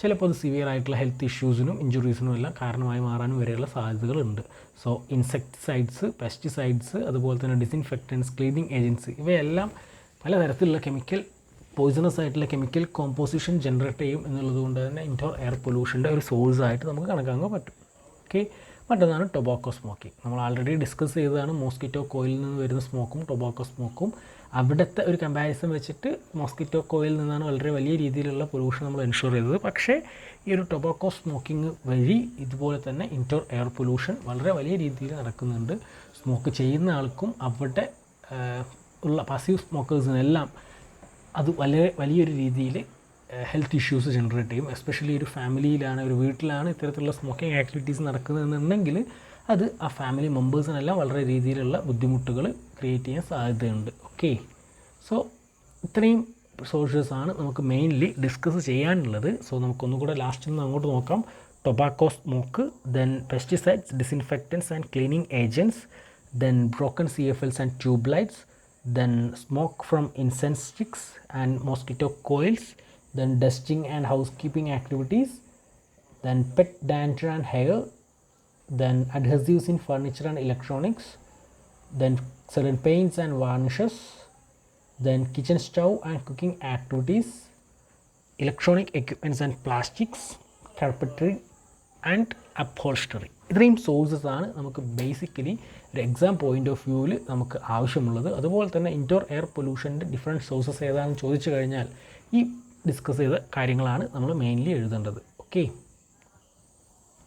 ചിലപ്പോൾ അത് സിവിയർ ആയിട്ടുള്ള ഹെൽത്ത് ഇഷ്യൂസിനും ഇഞ്ചുറീസിനും എല്ലാം കാരണമായി മാറാനും വരെയുള്ള സാധ്യതകളുണ്ട്. സോ ഇൻസെക്ടിസൈഡ്സ്, പെസ്റ്റിസൈഡ്സ്, അതുപോലെ തന്നെ ഡിസിൻഫെക്റ്റൻസ്, ക്ലീനിങ് ഏജൻറ്റ്സ്, ഇവയെല്ലാം പലതരത്തിലുള്ള കെമിക്കൽ പോയിസണസ് ആയിട്ടുള്ള കെമിക്കൽ കോമ്പോസിഷൻ ജനറേറ്റ് ചെയ്യും എന്നുള്ളത് കൊണ്ട് തന്നെ ഇൻഡോർ എയർ പൊല്യൂഷൻ്റെ ഒരു സോഴ്സായിട്ട് നമുക്ക് കണക്കാക്കാൻ പറ്റും. ഓക്കെ. മറ്റൊന്നാണ് ടൊബാക്കോ സ്മോക്കിംഗ്. നമ്മൾ ആൾറെഡി ഡിസ്കസ് ചെയ്തതാണ് മോസ്കിറ്റോ കോയിൽ നിന്ന് വരുന്ന സ്മോക്കും ടൊബാക്കോ സ്മോക്കും. അവിടുത്തെ ഒരു കമ്പാരിസൺ വെച്ചിട്ട് മോസ്കിറ്റോ കോയിൽ നിന്നാണ് വളരെ വലിയ രീതിയിലുള്ള പൊല്യൂഷൻ നമ്മൾ എൻഷുർ ചെയ്തത്. പക്ഷേ ഈ ഒരു ടൊബാക്കോ സ്മോക്കിംഗ് വഴി ഇതുപോലെ തന്നെ ഇൻഡോർ എയർ പൊല്യൂഷൻ വളരെ വലിയ രീതിയിൽ നടക്കുന്നുണ്ട്. സ്മോക്ക് ചെയ്യുന്ന ആൾക്കും അവിടെ ഉള്ള പാസീവ് സ്മോക്കേഴ്സിനെല്ലാം അത് വളരെ വലിയൊരു രീതിയിൽ ഹെൽത്ത് ഇഷ്യൂസ് ജനറേറ്റ് ചെയ്യും. എസ്പെഷ്യലി ഒരു ഫാമിലിയിലാണ്, ഒരു വീട്ടിലാണ് ഇത്തരത്തിലുള്ള സ്മോക്കിംഗ് ആക്ടിവിറ്റീസ് നടക്കുന്നതെന്നുണ്ടെങ്കിൽ അത് ആ ഫാമിലി മെമ്പേഴ്സിനെല്ലാം വളരെ രീതിയിലുള്ള ബുദ്ധിമുട്ടുകൾ ക്രിയേറ്റ് ചെയ്യാൻ സാധ്യതയുണ്ട്. ഓക്കെ. സോ ഇത്രയും സോഴ്സസാണ് നമുക്ക് മെയിൻലി ഡിസ്കസ് ചെയ്യാനുള്ളത്. സോ നമുക്കൊന്നുകൂടെ ലാസ്റ്റിൽ നിന്ന് അങ്ങോട്ട് നോക്കാം. Tobacco smoke, then pesticides, disinfectants and cleaning agents, then broken CFLs and tube lights, then smoke from incense sticks and mosquito coils, then dusting and housekeeping activities, then pet dander and hair, then adhesives in furniture and electronics, then certain paints and varnishes, then kitchen stove and cooking activities, electronic equipments and plastics, carpentry and upholstery. ഇത്രയും sources ആണ് നമുക്ക് basically ഒരു exam point of വ്യൂവിൽ നമുക്ക് ആവശ്യമുള്ളത്. അതുപോലെ തന്നെ indoor air പൊല്യൂഷൻ്റെ different sources ഏതാണെന്ന് ചോദിച്ചു കഴിഞ്ഞാൽ ഈ ഡിസ്കസ് ചെയ്ത കാര്യങ്ങളാണ് നമ്മൾ മെയിൻലി എഴുതേണ്ടത്. ഓക്കെ.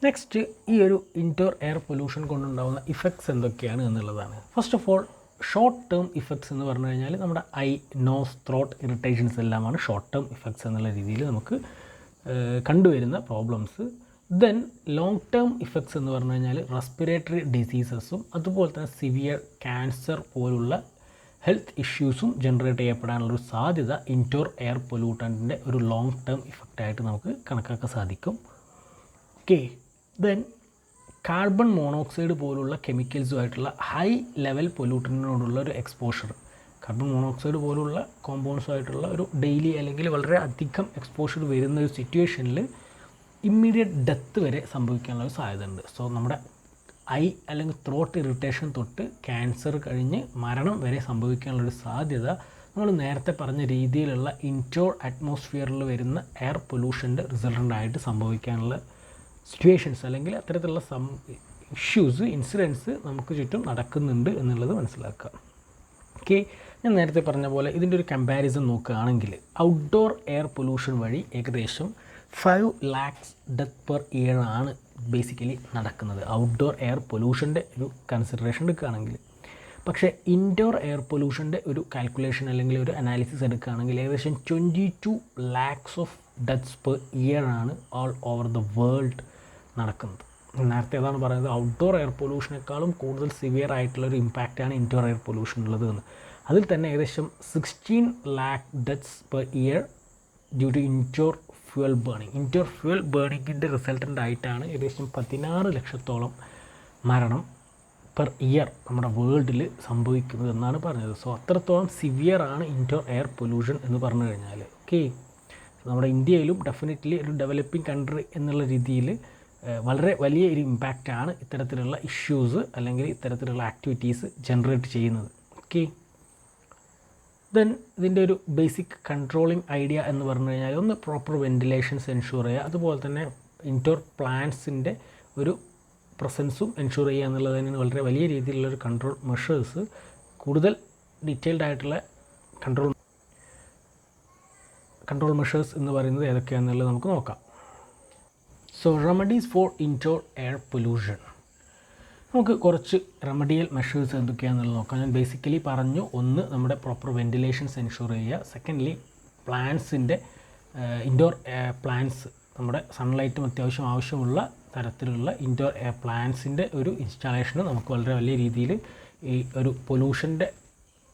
നെക്സ്റ്റ് ഈ ഒരു ഇൻഡോർ എയർ പൊല്യൂഷൻ കൊണ്ടുണ്ടാകുന്ന ഇഫക്ട്സ് എന്തൊക്കെയാണ് എന്നുള്ളതാണ്. First of all short term effects എന്ന് പറഞ്ഞു കഴിഞ്ഞാൽ നമ്മുടെ ഐ, നോസ്, ത്രോട്ട് ഇറിറ്റേഷൻസ് എല്ലാമാണ് ഷോർട്ട് ടേം ഇഫക്ട്സ് എന്നുള്ള രീതിയിൽ നമുക്ക് കണ്ടുവരുന്ന problems. Then long term effects എന്ന് പറഞ്ഞു കഴിഞ്ഞാൽ റെസ്പിറേറ്ററി ഡിസീസസും അതുപോലെ തന്നെ സിവിയർ ക്യാൻസർ പോലുള്ള ഹെൽത്ത് ഇഷ്യൂസും ജനറേറ്റ് ചെയ്യപ്പെടാനുള്ളൊരു സാധ്യത ഇൻഡോർ എയർ പൊല്യൂട്ടൻറ്റിൻ്റെ ഒരു ലോങ് ടേം ഇഫക്റ്റായിട്ട് നമുക്ക് കണക്കാക്കാൻ സാധിക്കും. ഓക്കെ. ദെൻ കാർബൺ മോണോക്സൈഡ് പോലുള്ള കെമിക്കൽസുമായിട്ടുള്ള ഹൈ ലെവൽ പൊല്യൂട്ടൻറ്റിനോടുള്ള ഒരു എക്സ്പോഷർ, കാർബൺ മോണോക്സൈഡ് പോലുള്ള കോമ്പൗണ്ട്സുമായിട്ടുള്ള ഒരു ഡെയിലി അല്ലെങ്കിൽ വളരെ അധികം എക്സ്പോഷർ വരുന്ന ഒരു സിറ്റുവേഷനിൽ ഇമ്മീഡിയറ്റ് ഡെത്ത് വരെ സംഭവിക്കാനുള്ള ഒരു സാധ്യതയുണ്ട്. സോ നമ്മുടെ ഐ അല്ലെങ്കിൽ ത്രോട്ട് ഇറിറ്റേഷൻ തൊട്ട് ക്യാൻസർ കഴിഞ്ഞ് മരണം വരെ സംഭവിക്കാനുള്ളൊരു സാധ്യത നമ്മൾ നേരത്തെ പറഞ്ഞ രീതിയിലുള്ള ഇൻഡോർ അറ്റ്മോസ്ഫിയറിൽ വരുന്ന എയർ പൊല്യൂഷൻ്റെ റിസൾട്ടൻ്റായിട്ട് സംഭവിക്കാനുള്ള സിറ്റുവേഷൻസ് അല്ലെങ്കിൽ അത്തരത്തിലുള്ള ഇഷ്യൂസ് ഇൻസിഡൻസ് നമുക്ക് ചുറ്റും നടക്കുന്നുണ്ട് എന്നുള്ളത് മനസ്സിലാക്കുക. ഓക്കെ, ഞാൻ നേരത്തെ പറഞ്ഞ പോലെ ഇതിൻ്റെ ഒരു കമ്പാരിസൺ നോക്കുകയാണെങ്കിൽ ഔട്ട്ഡോർ എയർ പൊല്യൂഷൻ വഴി ഏകദേശം 5 lakhs ഡെത്ത് പെർ ഇയർ ആണ് ബേസിക്കലി നടക്കുന്നത് ഔട്ട്ഡോർ എയർ പൊല്യൂഷൻ്റെ ഒരു കൺസിഡറേഷൻ എടുക്കുകയാണെങ്കിൽ. പക്ഷേ ഇൻഡോർ എയർ പൊല്യൂഷൻ്റെ ഒരു കാൽക്കുലേഷൻ അല്ലെങ്കിൽ ഒരു അനാലിസിസ് എടുക്കുകയാണെങ്കിൽ ഏകദേശം 22 lakhs of deaths per year ആണ് ഓൾ ഓവർ ദ വേൾഡ് നടക്കുന്നത്. നേരത്തെ ഏതാണ് പറയുന്നത്, ഔട്ട്ഡോർ എയർ പൊല്യൂഷനേക്കാളും കൂടുതൽ സിവിയർ ആയിട്ടുള്ളൊരു ഇമ്പാക്റ്റാണ് ഇൻഡോർ എയർ പൊല്യൂഷൻ ഉള്ളത് എന്ന്. അതിൽ തന്നെ ഏകദേശം 16 lakh deaths per year due to indoor fuel burning. Indoor fuel ബേണിങ്ങിൻ്റെ റിസൾട്ടൻ്റ് ആയിട്ടാണ് ഏകദേശം 16 ലക്ഷത്തോളം മരണം പെർ ഇയർ നമ്മുടെ വേൾഡിൽ സംഭവിക്കുന്നത് എന്നാണ് പറഞ്ഞത്. സോ അത്രത്തോളം സിവിയർ ആണ് ഇൻഡോർ എയർ പൊല്യൂഷൻ എന്ന് പറഞ്ഞു കഴിഞ്ഞാൽ. ഓക്കെ, നമ്മുടെ ഇന്ത്യയിലും ഡെഫിനറ്റ്ലി ഒരു ഡെവലപ്പിംഗ് കൺട്രി എന്നുള്ള രീതിയിൽ വളരെ വലിയ ഒരു ഇമ്പാക്റ്റാണ് ഇത്തരത്തിലുള്ള ഇഷ്യൂസ് അല്ലെങ്കിൽ ഇത്തരത്തിലുള്ള ആക്ടിവിറ്റീസ് ജനറേറ്റ് ചെയ്യുന്നത്. ഓക്കെ, ദെൻ ഇതിൻ്റെ ഒരു ബേസിക് കൺട്രോളിങ് ഐഡിയ എന്ന് പറഞ്ഞു കഴിഞ്ഞാൽ ഒന്ന് പ്രോപ്പർ വെൻറ്റിലേഷൻസ് എൻഷുർ ചെയ്യുക, അതുപോലെ തന്നെ ഇൻഡോർ പ്ലാന്റ്സിൻ്റെ ഒരു പ്രസൻസും എൻഷുർ ചെയ്യുക എന്നുള്ളത് തന്നെയാണ് വളരെ വലിയ രീതിയിലുള്ളൊരു കൺട്രോൾ മെഷേഴ്സ്. കൂടുതൽ ഡീറ്റെയിൽഡ് ആയിട്ടുള്ള കൺട്രോൾ മെഷേഴ്സ് എന്ന് പറയുന്നത് ഏതൊക്കെയാണെന്നുള്ളത് നമുക്ക് നോക്കാം. So remedies for indoor air pollution. നമുക്ക് കുറച്ച് റെമഡിയൽ മെഷേഴ്സ് എന്തൊക്കെയാണെന്നുള്ളത് നോക്കാം. ഞാൻ ബേസിക്കലി പറഞ്ഞു, ഒന്ന് നമ്മുടെ പ്രോപ്പർ വെൻറ്റിലേഷൻസ് എൻഷുർ ചെയ്യുക, സെക്കൻഡ്ലി പ്ലാന്റ്സിൻ്റെ ഇൻഡോർ പ്ലാന്റ്സ് നമ്മുടെ സൺലൈറ്റും അത്യാവശ്യം ആവശ്യമുള്ള തരത്തിലുള്ള ഇൻഡോർ എയർ പ്ലാന്റ്സിൻ്റെ ഒരു ഇൻസ്റ്റാളേഷന് നമുക്ക് വളരെ വലിയ രീതിയിൽ ഈ ഒരു പൊല്യൂഷൻ്റെ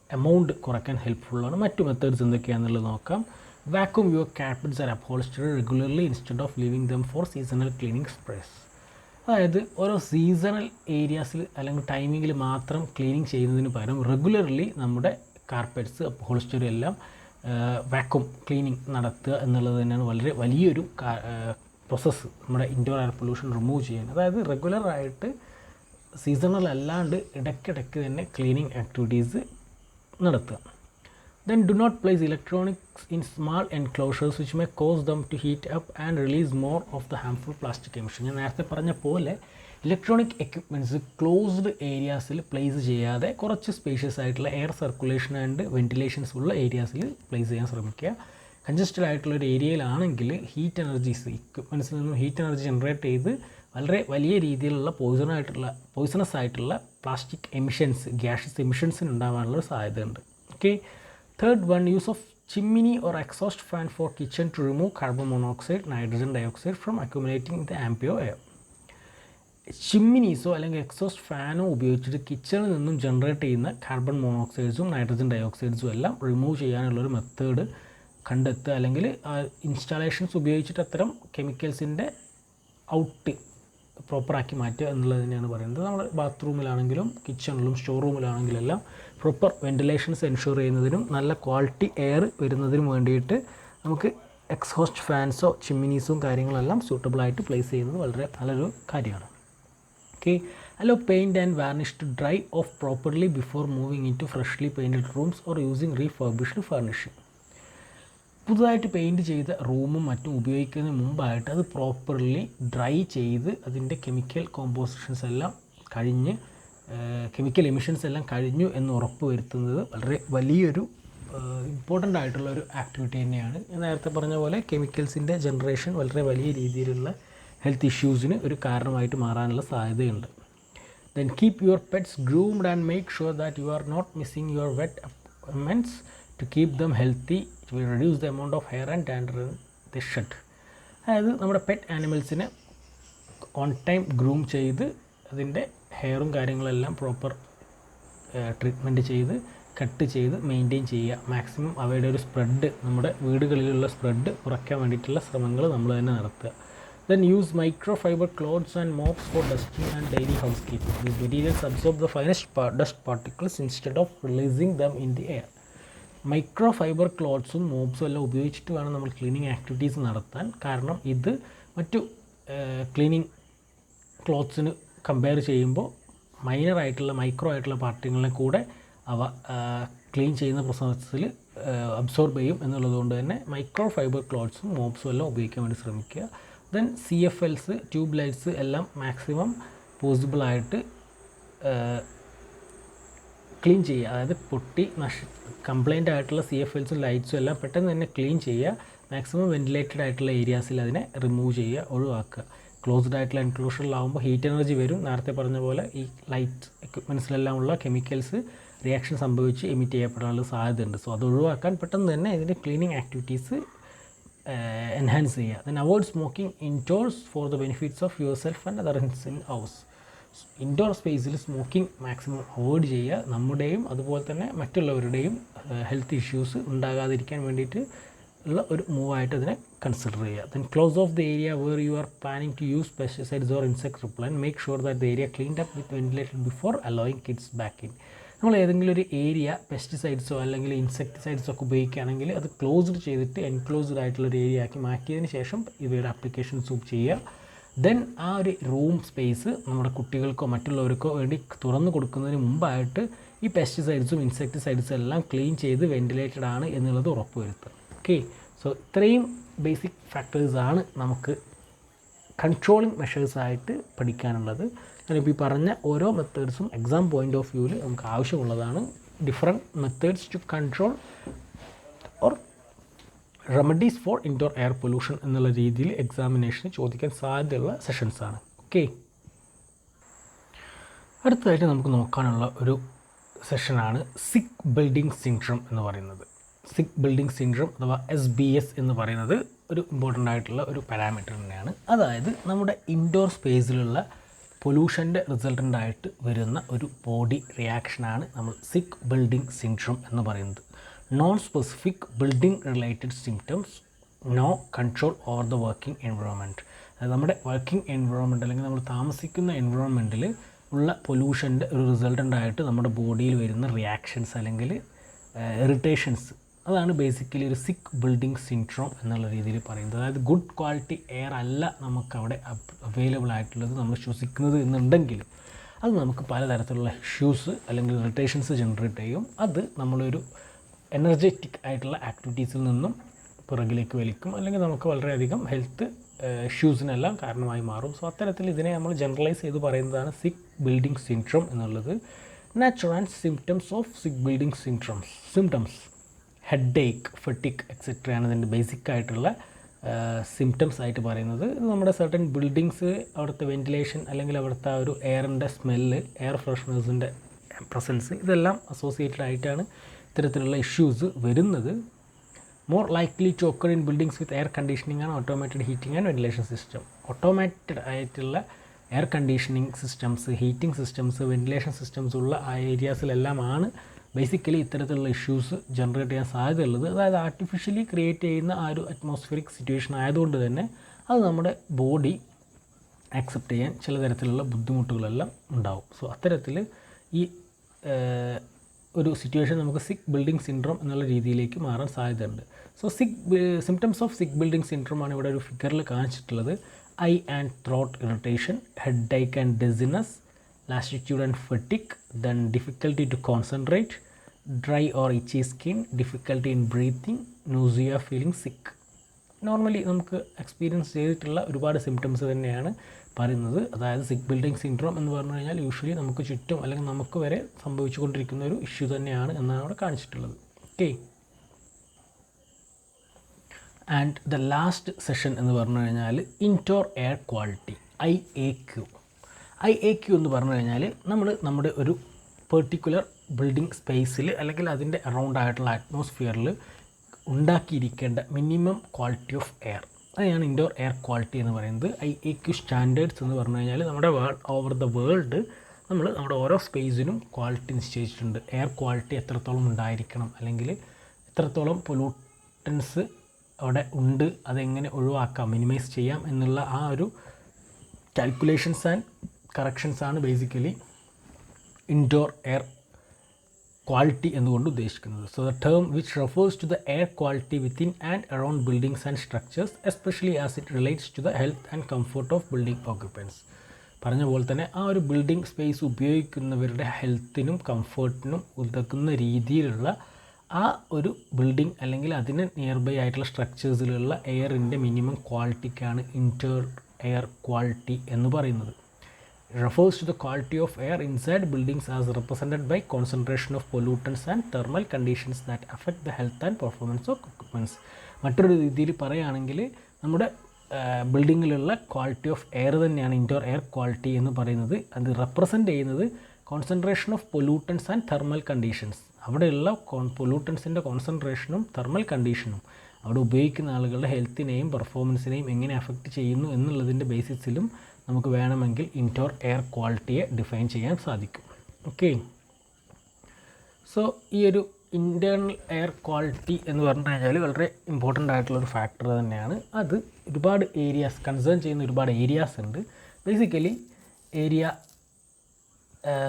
എമൗണ്ട് കുറയ്ക്കാൻ ഹെൽപ്ഫുള്ളാണ്. മറ്റു മെത്തേഡ്സ് എന്തൊക്കെയാണെന്നുള്ളത് നോക്കാം. Vacuum your carpets or upholstery regularly instead of leaving them for seasonal cleaning sprays. അതായത് ഓരോ സീസണൽ ഏരിയാസിൽ അല്ലെങ്കിൽ ടൈമിങ്ങിൽ മാത്രം ക്ലീനിങ് ചെയ്യുന്നതിന് പകരം റെഗുലർലി നമ്മുടെ കാർപ്പറ്റ്സ് അപ്ഹോൾസ്റ്ററി എല്ലാം വാക്യൂം ക്ലീനിങ് നടത്തുക എന്നുള്ളത് തന്നെയാണ് വളരെ വലിയൊരു പ്രോസസ്സ് നമ്മുടെ ഇൻഡോർ എയർ പൊല്യൂഷൻ റിമൂവ് ചെയ്യാൻ. അതായത് റെഗുലറായിട്ട് സീസണൽ അല്ലാണ്ട് ഇടയ്ക്കിടയ്ക്ക് തന്നെ ക്ലീനിങ് ആക്ടിവിറ്റീസ് നടത്തുക. Then do not place electronics in small enclosures which may cause them to heat up and release more of the harmful plastic emission. ഞാൻ നേരത്തെ പറഞ്ഞ പോലെ ഇലക്ട്രോണിക് എക്യുപ്മെൻറ്റ്സ് ക്ലോസ്ഡ് ഏരിയാസിൽ പ്ലേസ് ചെയ്യാതെ കുറച്ച് സ്പേഷ്യസ് ആയിട്ടുള്ള എയർ സർക്കുലേഷൻ ആൻഡ് വെൻറ്റിലേഷൻസ് ഉള്ള ഏരിയാസിൽ place ചെയ്യാൻ ശ്രമിക്കുക. കൺജസ്റ്റഡ് ആയിട്ടുള്ള ഒരു ഏരിയയിലാണെങ്കിൽ ഹീറ്റ് എനർജീസ് ഇക്വിപ്മെൻറ്റ്സിൽ നിന്നും ഹീറ്റ് എനർജി ജനറേറ്റ് ചെയ്ത് വളരെ വലിയ രീതിയിലുള്ള പോയിസണസ് ആയിട്ടുള്ള പ്ലാസ്റ്റിക് എമിഷൻസ്, ഗ്യാസസ് എമിഷൻസിന് ഉണ്ടാകാനുള്ള സാധ്യതയുണ്ട്. Okay, third one, use of chimney or exhaust fan for kitchen to remove carbon monoxide, nitrogen dioxide from accumulating in the ambient air. ചിമ്മിനീസോ അല്ലെങ്കിൽ exhaust ഫാനോ ഉപയോഗിച്ചിട്ട് കിച്ചണിൽ നിന്നും ജനറേറ്റ് ചെയ്യുന്ന കാർബൺ മോണോക്സൈഡ്സും നൈട്രജൻ ഡയോക്സൈഡ്സും എല്ലാം remove ചെയ്യാനുള്ളൊരു method കണ്ടെത്തുക, അല്ലെങ്കിൽ ഇൻസ്റ്റാളേഷൻസ് ഉപയോഗിച്ചിട്ട് അത്തരം കെമിക്കൽസിൻ്റെ ഔട്ട് പ്രോപ്പറാക്കി മാറ്റുക എന്നുള്ളത് തന്നെയാണ് പറയുന്നത്. നമ്മൾ ബാത്റൂമിലാണെങ്കിലും കിച്ചണിലും സ്റ്റോർ റൂമിലാണെങ്കിലെല്ലാം പ്രോപ്പർ വെൻറ്റിലേഷൻസ് എൻഷുർ ചെയ്യുന്നതിനും നല്ല ക്വാളിറ്റി എയർ വരുന്നതിനും വേണ്ടിയിട്ട് നമുക്ക് എക്സോസ്റ്റ് ഫാൻസോ ചിമ്മിനീസും കാര്യങ്ങളെല്ലാം സൂട്ടബിളായിട്ട് പ്ലേസ് ചെയ്യുന്നത് വളരെ നല്ലൊരു കാര്യമാണ്. Okay, allow paint and varnish to dry off properly before moving into freshly painted rooms or using refurbished furnishing. പുതുതായിട്ട് പെയിൻറ്റ് ചെയ്ത റൂമും മറ്റും ഉപയോഗിക്കുന്നതിന് മുമ്പായിട്ട് അത് പ്രോപ്പർലി ഡ്രൈ ചെയ്ത് അതിൻ്റെ കെമിക്കൽ കോമ്പോസിഷൻസ് എല്ലാം കഴിഞ്ഞ് കെമിക്കൽ എമിഷൻസ് എല്ലാം കഴിഞ്ഞു എന്ന് ഉറപ്പ് വരുത്തുന്നത് വളരെ വലിയൊരു ഇമ്പോർട്ടൻ്റ് ആയിട്ടുള്ളൊരു ആക്ടിവിറ്റി തന്നെയാണ്. ഞാൻ നേരത്തെ പറഞ്ഞ പോലെ കെമിക്കൽസിൻ്റെ ജനറേഷൻ വളരെ വലിയ രീതിയിലുള്ള ഹെൽത്ത് ഇഷ്യൂസിന് ഒരു കാരണമായിട്ട് മാറാനുള്ള സാധ്യതയുണ്ട്. Then keep your pets groomed and make sure that you are not missing your vet appointments to keep them healthy. It will reduce the amount of hair and dandruff they shed. അതായത് നമ്മുടെ pet ആനിമൽസിനെ on time groom ചെയ്ത് അതിൻ്റെ ഹെയറും കാര്യങ്ങളെല്ലാം proper treatment ചെയ്ത് cut ചെയ്ത് maintain ചെയ്യുക. മാക്സിമം അവയുടെ ഒരു സ്പ്രെഡ്, നമ്മുടെ വീടുകളിലുള്ള സ്പ്രെഡ് കുറയ്ക്കാൻ വേണ്ടിയിട്ടുള്ള ശ്രമങ്ങൾ നമ്മൾ തന്നെ നടത്തുക. Then use microfiber cloths and mops for dusting and daily housekeeping. These materials absorb the finest dust particles instead of releasing them in the air. Microfiber ക്ലോത്ത്സും മോപ്സും എല്ലാം ഉപയോഗിച്ചിട്ട് വേണം നമ്മൾ ക്ലീനിങ് ആക്ടിവിറ്റീസ് നടത്താൻ. കാരണം ഇത് മറ്റു ക്ലീനിങ് ക്ലോത്ത്സിന് കമ്പയർ ചെയ്യുമ്പോൾ മൈനറായിട്ടുള്ള മൈക്രോ ആയിട്ടുള്ള പാർട്ടികളെ കൂടെ അവ ക്ലീൻ ചെയ്യുന്ന പ്രോസസ്സിൽ അബ്സോർബ് ചെയ്യും എന്നുള്ളതുകൊണ്ട് തന്നെ മൈക്രോ ഫൈബർ ക്ലോത്ത്സും മോപ്സും എല്ലാം ഉപയോഗിക്കാൻ വേണ്ടി ശ്രമിക്കുക. ദെൻ CFLs, ട്യൂബ് ലൈറ്റ്സ് എല്ലാം മാക്സിമം പോസിബിളായിട്ട് ക്ലീൻ ചെയ്യുക. അതായത് പൊട്ടി കംപ്ലൈൻ്റ് ആയിട്ടുള്ള CFLസും ലൈറ്റ്സും എല്ലാം പെട്ടെന്ന് തന്നെ ക്ലീൻ ചെയ്യുക. മാക്സിമം വെൻറ്റിലേറ്റഡ് ആയിട്ടുള്ള ഏരിയാസിൽ അതിനെ റിമൂവ് ചെയ്യുക, ഒഴിവാക്കുക. ക്ലോസ്ഡ് ആയിട്ടുള്ള എൻക്ലോഷറിലാവുമ്പോൾ ഹീറ്റ് എനർജി വരും. നേരത്തെ പറഞ്ഞ പോലെ ഈ ലൈറ്റ് എക്വിപ്മെൻറ്റ്സിലെല്ലാം ഉള്ള കെമിക്കൽസ് റിയാക്ഷൻ സംഭവിച്ച് എമിറ്റ് ചെയ്യപ്പെടാനുള്ള സാധ്യതയുണ്ട്. സോ അത് ഒഴിവാക്കാൻ പെട്ടെന്ന് തന്നെ ഇതിൻ്റെ ക്ലീനിങ് ആക്ടിവിറ്റീസ് എൻഹാൻസ് ചെയ്യുക. Then avoid smoking indoors for the benefits of yourself and others in house. Indoor സ്പേസിൽ സ്മോക്കിംഗ് മാക്സിമം അവോയ്ഡ് ചെയ്യുക. നമ്മുടെയും അതുപോലെ തന്നെ മറ്റുള്ളവരുടെയും ഹെൽത്ത് ഇഷ്യൂസ് ഉണ്ടാകാതിരിക്കാൻ വേണ്ടിയിട്ട് ഉള്ള ഒരു മൂവായിട്ട് അതിനെ കൺസിഡർ ചെയ്യുക. Then close off the area where you are planning to use pesticides or insect repellent. Make sure that the area cleaned up with ventilated before allowing kids back in. നമ്മൾ ഏതെങ്കിലും ഒരു area പെസ്റ്റിസൈഡ്സോ അല്ലെങ്കിൽ ഇൻസെക്ടിസൈഡ്സോ ഒക്കെ ഉപയോഗിക്കുകയാണെങ്കിൽ അത് closed ചെയ്തിട്ട് enclosed ആയിട്ടുള്ളൊരു area ആക്കി മാറ്റിയതിന് ശേഷം ഇവയുടെ ആപ്ലിക്കേഷൻസും ചെയ്യുക. ദെൻ ആ ഒരു റൂം സ്പേസ് നമ്മുടെ കുട്ടികൾക്കോ മറ്റുള്ളവർക്കോ വേണ്ടി തുറന്നു കൊടുക്കുന്നതിന് മുമ്പായിട്ട് ഈ പെസ്റ്റിസൈഡ്സും ഇൻസെക്ടിസൈഡ്സും എല്ലാം ക്ലീൻ ചെയ്ത് വെന്റിലേറ്റഡ് ആണ് എന്നുള്ളത് ഉറപ്പുവരുത്തുക. ഓക്കെ, സോ ഇത്രയും ബേസിക് ഫാക്ടേഴ്സാണ് നമുക്ക് കൺട്രോളിങ് മെഷേഴ്സായിട്ട് പഠിക്കാനുള്ളത്. ഞാനിപ്പോൾ ഈ പറഞ്ഞ ഓരോ മെത്തേഡ്സും എക്സാം പോയിൻ്റ് ഓഫ് വ്യൂവിൽ നമുക്ക് ആവശ്യമുള്ളതാണ്. Different methods to control or remedies for indoor air pollution എന്നുള്ള രീതിയിൽ എക്സാമിനേഷന് ചോദിക്കാൻ സാധ്യതയുള്ള സെഷൻസാണ്. ഓക്കെ, അടുത്തതായിട്ട് നമുക്ക് നോക്കാനുള്ള ഒരു സെഷനാണ് സിക്ക് ബിൽഡിംഗ് സിൻഡ്രം എന്ന് പറയുന്നത്. സിക്ക് ബിൽഡിംഗ് സിൻഡ്രം അഥവാ SBS എന്ന് പറയുന്നത് ഒരു ഇമ്പോർട്ടൻ്റ് ആയിട്ടുള്ള ഒരു പാരാമീറ്റർ തന്നെയാണ്. അതായത് നമ്മുടെ ഇൻഡോർ സ്പേസിലുള്ള പൊല്യൂഷൻ്റെ റിസൾട്ടൻ്റായിട്ട് വരുന്ന ഒരു ബോഡി റിയാക്ഷനാണ് നമ്മൾ സിക്ക് ബിൽഡിംഗ് സിൻഡ്രം എന്ന് പറയുന്നത്. Non specific building related symptoms, no control over the working environment. അതായത് നമ്മുടെ വർക്കിംഗ് എൻവയോൺമെൻറ്റ് അല്ലെങ്കിൽ നമ്മൾ താമസിക്കുന്ന എൻവയോൺമെൻറ്റിൽ ഉള്ള പൊല്യൂഷൻ്റെ ഒരു റിസൾട്ടൻ്റായിട്ട് നമ്മുടെ ബോഡിയിൽ വരുന്ന റിയാക്ഷൻസ് അല്ലെങ്കിൽ ഇറിറ്റേഷൻസ്, അതാണ് ബേസിക്കലി ഒരു സിക്ക് ബിൽഡിംഗ് സിൻഡ്രോം എന്നുള്ള രീതിയിൽ പറയുന്നത്. അതായത് ഗുഡ് ക്വാളിറ്റി എയർ അല്ല നമുക്കവിടെ അവൈലബിൾ ആയിട്ടുള്ളത്, നമ്മൾ ശ്വസിക്കുന്നത് എന്നുണ്ടെങ്കിൽ അത് നമുക്ക് പലതരത്തിലുള്ള ഇഷ്യൂസ് അല്ലെങ്കിൽ ഇറിറ്റേഷൻസ് ജനറേറ്റ് ചെയ്യും. അത് നമ്മളൊരു എനർജറ്റിക് ആയിട്ടുള്ള ആക്ടിവിറ്റീസിൽ നിന്നും പുറകിലേക്ക് വലിക്കും, അല്ലെങ്കിൽ നമുക്ക് വളരെയധികം ഹെൽത്ത് ഇഷ്യൂസിനെല്ലാം കാരണമായി മാറും. സോ അത്തരത്തിൽ ഇതിനെ നമ്മൾ ജനറലൈസ് ചെയ്ത് പറയുന്നതാണ് സിക്ക് ബിൽഡിംഗ് സിൻഡ്രോം എന്നുള്ളത്. Natural and symptoms of sick building symptoms head Ek, fatigue എക്സെട്രയാണ് ഇതിൻ്റെ ബേസിക് ആയിട്ടുള്ള സിംറ്റംസ് ആയിട്ട് പറയുന്നത്. നമ്മുടെ സർട്ടൻ ബിൽഡിങ്സ്, അവിടുത്തെ വെൻറ്റിലേഷൻ അല്ലെങ്കിൽ അവിടുത്തെ ആ ഒരു എയറിൻ്റെ സ്മെല്ല്, എയർ ഫ്രഷ്നേഴ്സിൻ്റെ പ്രസൻസ്, ഇതെല്ലാം അസോസിയേറ്റഡ് ആയിട്ടാണ് ഇത്തരത്തിലുള്ള ഇഷ്യൂസ് വരുന്നത്. More likely to occur in buildings with air conditioning and automated heating and ventilation system. Automated ആയിട്ടുള്ള air conditioning systems, heating systems, ventilation systems ഉള്ള ആ ഏരിയാസിലെല്ലാമാണ് ബേസിക്കലി ഇത്തരത്തിലുള്ള ഇഷ്യൂസ് ജനറേറ്റ് ചെയ്യാൻ സാധ്യതയുള്ളത്. അതായത് ആർട്ടിഫിഷ്യലി ക്രിയേറ്റ് ചെയ്യുന്ന ആ ഒരു അറ്റ്മോസ്ഫിയറിക് സിറ്റുവേഷൻ ആയതുകൊണ്ട് തന്നെ അത് നമ്മുടെ ബോഡി ആക്സെപ്റ്റ് ചെയ്യാൻ ചില തരത്തിലുള്ള ബുദ്ധിമുട്ടുകളെല്ലാം ഉണ്ടാവും. സോ അത്തരത്തിൽ ഈ ഒരു സിറ്റുവേഷൻ നമുക്ക് സിക്ക് ബിൽഡിംഗ് സിൻഡ്രോം എന്നുള്ള രീതിയിലേക്ക് മാറാൻ സാധ്യതയുണ്ട്. So symptoms of sick building സിൻഡ്രോമാണ് ഇവിടെ ഒരു ഫിഗറിൽ കാണിച്ചിട്ടുള്ളത്. Eye and throat irritation, headache and dizziness, lassitude and fatigue, then difficulty to concentrate, dry or itchy skin, difficulty in breathing, nausea, feeling sick. Normally നമുക്ക് experience ചെയ്തിട്ടുള്ള ഒരുപാട് symptoms തന്നെയാണ് പറയുന്നത്. അതായത് സിക്ക് ബിൽഡിംഗ് സിൻഡ്രോം എന്ന് പറഞ്ഞു കഴിഞ്ഞാൽ യൂഷ്വലി നമുക്ക് ചുറ്റും അല്ലെങ്കിൽ നമുക്ക് വരെ സംഭവിച്ചുകൊണ്ടിരിക്കുന്ന ഒരു ഇഷ്യൂ തന്നെയാണ് എന്നാണ് അവിടെ കാണിച്ചിട്ടുള്ളത്. Okay, and the last session എന്ന് പറഞ്ഞു കഴിഞ്ഞാൽ indoor air quality, IAQ. IAQ എന്ന് പറഞ്ഞു കഴിഞ്ഞാൽ നമ്മുടെ ഒരു പെർട്ടിക്കുലർ ബിൽഡിംഗ് സ്പേസിൽ അല്ലെങ്കിൽ അതിൻ്റെ അറൗണ്ട് ആയിട്ടുള്ള അറ്റ്മോസ്ഫിയറിൽ ഉണ്ടാക്കിയിരിക്കേണ്ട മിനിമം ക്വാളിറ്റി ഓഫ് എയർ, അതാണ് ഇൻഡോർ എയർ ക്വാളിറ്റി എന്ന് പറയുന്നത്. IAQ സ്റ്റാൻഡേർഡ്സ് എന്ന് പറഞ്ഞു കഴിഞ്ഞാൽ നമ്മുടെ ഓവർ ദ വേൾഡ് നമ്മുടെ ഓരോ സ്പേസിനും ക്വാളിറ്റി നിശ്ചയിച്ചിട്ടുണ്ട്. എയർ ക്വാളിറ്റി എത്രത്തോളം ഉണ്ടായിരിക്കണം, അല്ലെങ്കിൽ എത്രത്തോളം പൊല്യൂട്ടൻസ് അവിടെ ഉണ്ട്, അതെങ്ങനെ ഒഴിവാക്കാം, മിനിമൈസ് ചെയ്യാം എന്നുള്ള ആ ഒരു കാൽക്കുലേഷൻസ് ആൻഡ് കറക്ഷൻസ് ആണ് ബേസിക്കലി ഇൻഡോർ എയർ ക്വാളിറ്റി എന്നുകൊണ്ട് ഉദ്ദേശിക്കുന്നത്. So the term which refers to the air quality within and around buildings and structures, especially as it relates to the health and comfort of building occupants. പറഞ്ഞ പോലെ തന്നെ ആ ഒരു building space ഉപയോഗിക്കുന്നവരുടെ ഹെൽത്തിനും കംഫർട്ടിനും ഉതകുന്ന രീതിയിലുള്ള ആ ഒരു ബിൽഡിംഗ് അല്ലെങ്കിൽ അതിന് നിയർ ബൈ ആയിട്ടുള്ള സ്ട്രക്ചേഴ്സിലുള്ള എയറിൻ്റെ മിനിമം ക്വാളിറ്റിക്കാണ് ഇൻറ്റർ എയർ ക്വാളിറ്റി എന്ന് പറയുന്നത്. refers to the quality of air inside buildings as represented by concentration of pollutants and thermal conditions that affect the health and performance of equipments. മറ്റൊരു രീതിയിൽ പറയുകയാണെങ്കിൽ നമ്മുടെ ബിൽഡിങ്ങിലുള്ള quality of air തന്നെയാണ് indoor air quality എന്ന് പറയുന്നത്. അത് represent ചെയ്യുന്നത് concentration of pollutants and thermal conditions, അവിടെയുള്ള പൊല്യൂട്ടൻസിൻ്റെ കോൺസെൻട്രേഷനും തെർമൽ കണ്ടീഷനും അവിടെ ഉപയോഗിക്കുന്ന ആളുകളുടെ ഹെൽത്തിനെയും പെർഫോമൻസിനെയും എങ്ങനെ അഫക്റ്റ് ചെയ്യുന്നു എന്നുള്ളതിൻ്റെ ബേസിസിലും നമുക്ക് വേണമെങ്കിൽ ഇൻഡോർ എയർ ക്വാളിറ്റിയെ ഡിഫൈൻ ചെയ്യാൻ സാധിക്കും. ഓക്കെ, സോ ഈ ഒരു ഇൻറ്റേർണൽ എയർ ക്വാളിറ്റി എന്ന് പറഞ്ഞു കഴിഞ്ഞാൽ വളരെ ഇമ്പോർട്ടൻ്റ് ആയിട്ടുള്ളൊരു ഫാക്ടർ തന്നെയാണ്. അത് ഒരുപാട് ഏരിയാസ് കൺസേൺ ചെയ്യുന്ന ഒരുപാട് ഏരിയാസ് ഉണ്ട്. ബേസിക്കലി ഏരിയ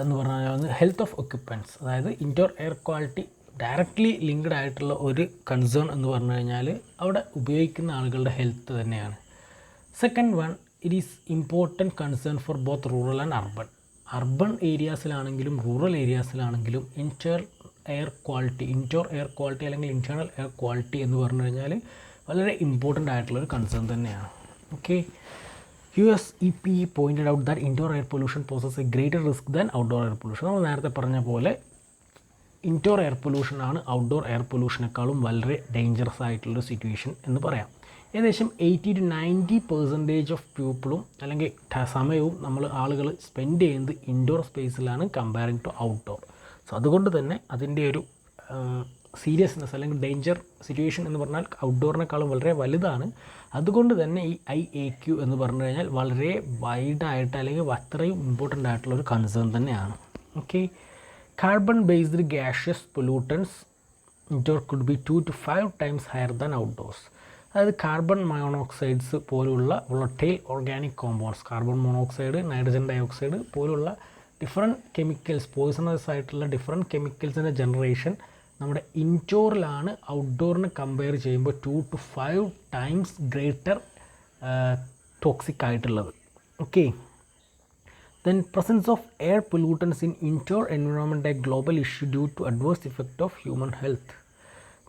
എന്ന് പറഞ്ഞാൽ ഹെൽത്ത് ഓഫ് എക്യുപ്മെൻറ്റ്സ്, അതായത് indoor air quality directly linked ആയിട്ടുള്ള ഒരു കൺസേൺ എന്ന് പറഞ്ഞു കഴിഞ്ഞാൽ അവിടെ ഉപയോഗിക്കുന്ന ആളുകളുടെ ഹെൽത്ത് തന്നെയാണ്. Second one, it is important concern for both rural and urban. Urban ഏരിയാസിലാണെങ്കിലും റൂറൽ ഏരിയാസിലാണെങ്കിലും ഇൻഡോർ എയർ ക്വാളിറ്റി അല്ലെങ്കിൽ ഇൻറ്റേർണൽ എയർ ക്വാളിറ്റി എന്ന് പറഞ്ഞു കഴിഞ്ഞാൽ വളരെ ഇമ്പോർട്ടൻ്റ് ആയിട്ടുള്ളൊരു കൺസേൺ തന്നെയാണ്. Okay, USEPE pointed out that indoor air pollution poses a greater risk than outdoor air pollution. നമ്മൾ നേരത്തെ പറഞ്ഞ പോലെ ഇൻഡോർ എയർ പൊല്യൂഷനാണ് ഔട്ട്ഡോർ എയർ പൊല്യൂഷനേക്കാളും വളരെ ഡേഞ്ചറസ് ആയിട്ടുള്ളൊരു സിറ്റുവേഷൻ എന്ന് പറയാം. ഏകദേശം 80 to 90% ഓഫ് പീപ്പിളും അല്ലെങ്കിൽ സമയവും ആളുകൾ സ്പെൻഡ് ചെയ്യുന്നത് ഇൻഡോർ സ്പേസിലാണ് കമ്പയറിങ് ടു ഔട്ട്ഡോർ. സോ അതുകൊണ്ട് തന്നെ അതിൻ്റെ ഒരു സീരിയസ്നെസ് അല്ലെങ്കിൽ ഡേഞ്ചർ സിറ്റുവേഷൻ എന്ന് പറഞ്ഞാൽ ഔട്ട്ഡോറിനേക്കാളും വളരെ വലുതാണ്. അതുകൊണ്ട് തന്നെ ഈ IAQ എന്ന് പറഞ്ഞു കഴിഞ്ഞാൽ വളരെ വൈഡായിട്ട് അല്ലെങ്കിൽ അത്രയും ഇമ്പോർട്ടൻ്റ് ആയിട്ടുള്ളൊരു കൺസേൺ തന്നെയാണ്. Okay, carbon based gaseous pollutants indoor could be 2 to 5 times higher than outdoors. അതായത് കാർബൺ മോണോക്സൈഡ്സ് പോലുള്ള volatile organic compounds, carbon monoxide, nitrogen dioxide പോലുള്ള ഡിഫറെൻറ്റ് കെമിക്കൽസ്, പോയിസണസ് ആയിട്ടുള്ള ഡിഫറെൻറ്റ് കെമിക്കൽസിൻ്റെ ജനറേഷൻ നമ്മുടെ ഇൻഡോറിലാണ് ഔട്ട്ഡോറിനെ കമ്പയർ ചെയ്യുമ്പോൾ 2 to 5 times ഗ്രേറ്റർ ടോക്സിക് ആയിട്ടുള്ളത്. Okay, then presence of air pollutants in indoor environment a global issue due to adverse effect of human health.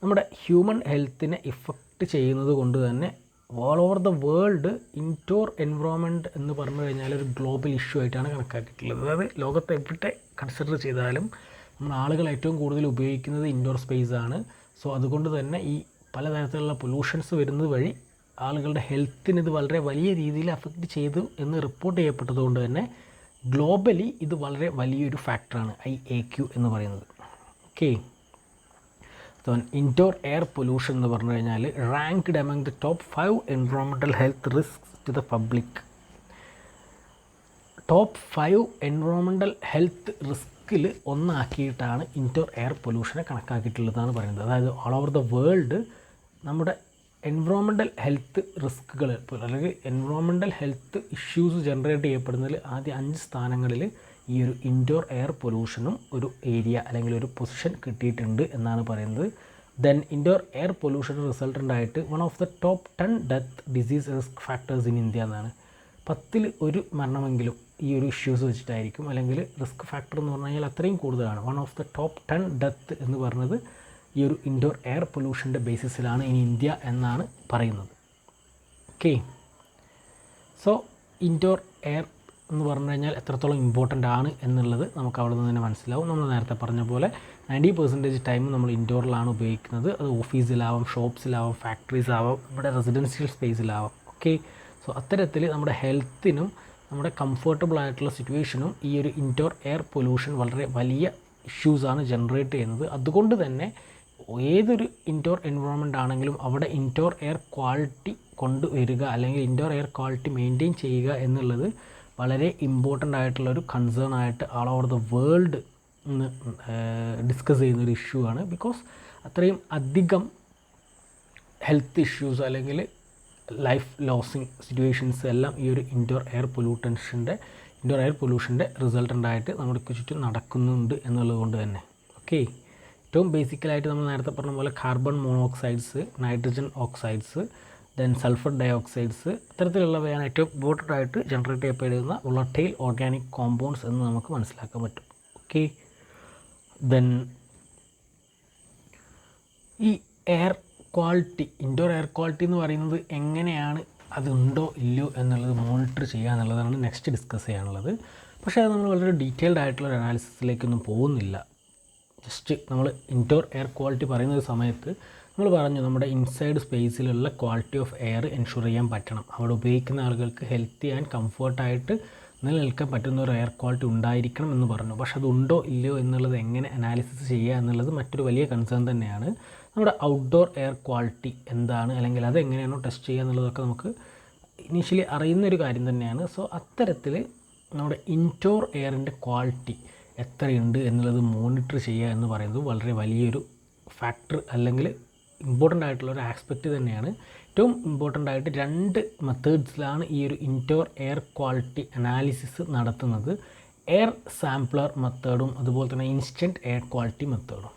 നമ്മുടെ human ഹെൽത്തിനെ ഇഫക്റ്റ് ചെയ്യുന്നത് കൊണ്ട് തന്നെ all over the world indoor environment എന്ന് പറഞ്ഞു കഴിഞ്ഞാൽ ഒരു ഗ്ലോബൽ ഇഷ്യൂ ആയിട്ടാണ് കണക്കാക്കിയിട്ടുള്ളത്. അതായത് ലോകത്ത് എവിടെ കൺസിഡർ ചെയ്താലും നമ്മൾ ആളുകൾ ഏറ്റവും കൂടുതൽ ഉപയോഗിക്കുന്നത് ഇൻഡോർ സ്പേസ് ആണ്. സോ അതുകൊണ്ട് തന്നെ ഈ പലതരത്തിലുള്ള പൊല്യൂഷൻസ് വരുന്നത് വഴി ആളുകളുടെ ഹെൽത്തിന് ഇത് വളരെ വലിയ രീതിയിൽ അഫക്റ്റ് ചെയ്തു എന്ന് റിപ്പോർട്ട് ചെയ്യപ്പെട്ടതുകൊണ്ട് തന്നെ ഗ്ലോബലി ഇത് വളരെ വലിയൊരു ഫാക്ടറാണ് IAQ എന്ന് പറയുന്നത്. Okay, so indoor air pollution എന്ന് പറഞ്ഞു കഴിഞ്ഞാൽ ranked among the top 5 environmental health risks to the public. Top 5 environmental health റിസ്കിൽ ഒന്നാക്കിയിട്ടാണ് ഇൻഡോർ എയർ പൊല്യൂഷനെ കണക്കാക്കിയിട്ടുള്ളതാണ് പറയുന്നത്. അതായത് ഓൾ ഓവർ ദ വേൾഡ് നമ്മുടെ എൻവയോൺമെൻറ്റൽ ഹെൽത്ത് റിസ്ക്കുകൾ അല്ലെങ്കിൽ എൻവയോൺമെൻറ്റൽ ഹെൽത്ത് ഇഷ്യൂസ് ജനറേറ്റ് ചെയ്യപ്പെടുന്നതിൽ ആദ്യ 5 സ്ഥാനങ്ങളിൽ ഈ ഒരു ഇൻഡോർ എയർ പൊല്യൂഷനും ഒരു ഏരിയ അല്ലെങ്കിൽ ഒരു പൊസിഷൻ കിട്ടിയിട്ടുണ്ട് എന്നാണ് പറയുന്നത്. Then indoor air pollution resultant ആയിട്ട് one of the top 10 death disease risk factors in India എന്നാണ്. 10ൽ 1 മരണമെങ്കിലും ഈ ഒരു ഇഷ്യൂസ് വെച്ചിട്ടായിരിക്കും, അല്ലെങ്കിൽ റിസ്ക് ഫാക്ടർ എന്ന് പറഞ്ഞു കഴിഞ്ഞാൽ അത്രയും കൂടുതലാണ്. One of the top 10 death എന്ന് പറഞ്ഞത് ഈ ഒരു ഇൻഡോർ എയർ പൊല്യൂഷൻ്റെ ബേസിസിലാണ് ഇൻ ഇന്ത്യ എന്നാണ് പറയുന്നത്. ഓക്കെ, സോ ഇൻഡോർ എയർ എന്ന് പറഞ്ഞു കഴിഞ്ഞാൽ എത്രത്തോളം ഇമ്പോർട്ടൻ്റ് ആണ് എന്നുള്ളത് നമുക്ക് അവിടെ നിന്ന് തന്നെ മനസ്സിലാവും. നമ്മൾ നേരത്തെ പറഞ്ഞ പോലെ 90% ടൈം നമ്മൾ ഇൻഡോറിലാണ് ഉപയോഗിക്കുന്നത്. അത് ഓഫീസിലാവാം, ഷോപ്സിലാവാം, ഫാക്ടറീസാവാം, നമ്മുടെ റെസിഡൻഷ്യൽ സ്പേസിലാവാം. ഓക്കെ, സോ അത്തരത്തിൽ നമ്മുടെ ഹെൽത്തിനും നമ്മുടെ കംഫർട്ടബിൾ ആയിട്ടുള്ള സിറ്റുവേഷനും ഈ ഒരു ഇൻഡോർ എയർ പൊല്യൂഷൻ വളരെ വലിയ ഇഷ്യൂസാണ് ജനറേറ്റ് ചെയ്യുന്നത്. അതുകൊണ്ട് തന്നെ ഏതൊരു ഇൻഡോർ എൻവയോൺമെൻ്റ് ആണെങ്കിലും അവിടെ ഇൻഡോർ എയർ ക്വാളിറ്റി കൊണ്ടുവരിക അല്ലെങ്കിൽ ഇൻഡോർ എയർ ക്വാളിറ്റി മെയിൻറ്റെയിൻ ചെയ്യുക എന്നുള്ളത് വളരെ ഇമ്പോർട്ടൻ്റ് ആയിട്ടുള്ളൊരു കൺസേൺ ആയിട്ട് ഓൾ ഓവർ ദ വേൾഡ് ഇന്ന് ഡിസ്കസ് ചെയ്യുന്നൊരു ഇഷ്യൂ ആണ്. ബിക്കോസ് അത്രയും അധികം ഹെൽത്ത് ഇഷ്യൂസ് അല്ലെങ്കിൽ ലൈഫ് ലോസിങ് സിറ്റുവേഷൻസ് എല്ലാം ഈ ഒരു ഇൻഡോർ എയർ പൊല്യൂഷൻ്റെ റിസൾട്ടൻ്റായിട്ട് നമ്മുടെ ചുറ്റും നടക്കുന്നുണ്ട് എന്നുള്ളത് കൊണ്ട് തന്നെ. ഓക്കെ, ഏറ്റവും ബേസിക്കലായിട്ട് നമ്മൾ നേരത്തെ പറഞ്ഞ പോലെ carbon monoxides, nitrogen oxides, then sulphur dioxides അത്തരത്തിലുള്ളവയാണ് ഏറ്റവും ഇമ്പോർട്ടൻ്റ് ആയിട്ട് ജനറേറ്റ് ചെയ്യപ്പെടുന്ന വോളട്ടൈൽ ഓർഗാനിക് കോമ്പൗണ്ട്സ് എന്ന് നമുക്ക് മനസ്സിലാക്കാൻ പറ്റും. ഓക്കെ, ദെൻ ഈ air quality, indoor air quality എന്ന് പറയുന്നത് എങ്ങനെയാണ് അതുണ്ടോ ഇല്ലയോ എന്നുള്ളത് മോണിറ്റർ ചെയ്യുക എന്നുള്ളതാണ് നെക്സ്റ്റ് ഡിസ്കസ് ചെയ്യാനുള്ളത്. പക്ഷേ അത് നമ്മൾ വളരെ ഡീറ്റെയിൽഡ് ആയിട്ടുള്ളൊരു അനാലിസിസിലേക്കൊന്നും പോകുന്നില്ല. ജസ്റ്റ് നമ്മൾ ഇൻഡോർ എയർ ക്വാളിറ്റി പറയുന്ന സമയത്ത് നമ്മൾ പറഞ്ഞു നമ്മുടെ ഇൻസൈഡ് സ്പേസിലുള്ള ക്വാളിറ്റി ഓഫ് എയർ എൻഷുർ ചെയ്യാൻ പറ്റണം. അവിടെ ഉപയോഗിക്കുന്ന ആളുകൾക്ക് ഹെൽത്തി ആൻഡ് കംഫർട്ടായിട്ട് നിലനിൽക്കാൻ പറ്റുന്ന ഒരു എയർ ക്വാളിറ്റി ഉണ്ടായിരിക്കണം എന്ന് പറഞ്ഞു. പക്ഷെ അതുണ്ടോ ഇല്ലയോ എന്നുള്ളത് എങ്ങനെ അനാലിസിസ് ചെയ്യുക എന്നുള്ളത് മറ്റൊരു വലിയ കൺസേൺ തന്നെയാണ്. നമ്മുടെ ഔട്ട്ഡോർ എയർ ക്വാളിറ്റി എന്താണ്, അല്ലെങ്കിൽ അത് എങ്ങനെയാണോ ടെസ്റ്റ് ചെയ്യുക എന്നുള്ളതൊക്കെ നമുക്ക് ഇനീഷ്യലി അറിയുന്നൊരു കാര്യം തന്നെയാണ്. സോ അത്തരത്തിൽ നമ്മുടെ ഇൻഡോർ എയറിൻ്റെ ക്വാളിറ്റി എത്രയുണ്ട് എന്നുള്ളത് മോണിറ്റർ ചെയ്യുക എന്ന് പറയുന്നത് വളരെ വലിയൊരു ഫാക്ടർ അല്ലെങ്കിൽ ഇമ്പോർട്ടൻ്റ് ആയിട്ടുള്ള ഒരു ആസ്പെക്റ്റ് തന്നെയാണ്. ഏറ്റവും ഇമ്പോർട്ടൻ്റ് ആയിട്ട് 2 മെത്തേഡ്സിലാണ് ഈ ഒരു ഇൻഡോർ എയർ ക്വാളിറ്റി അനാലിസിസ് നടത്തുന്നത്. എയർ സാമ്പിളർ മെത്തേഡും അതുപോലെ തന്നെ ഇൻസ്റ്റൻറ്റ് എയർ ക്വാളിറ്റി മെത്തേഡും.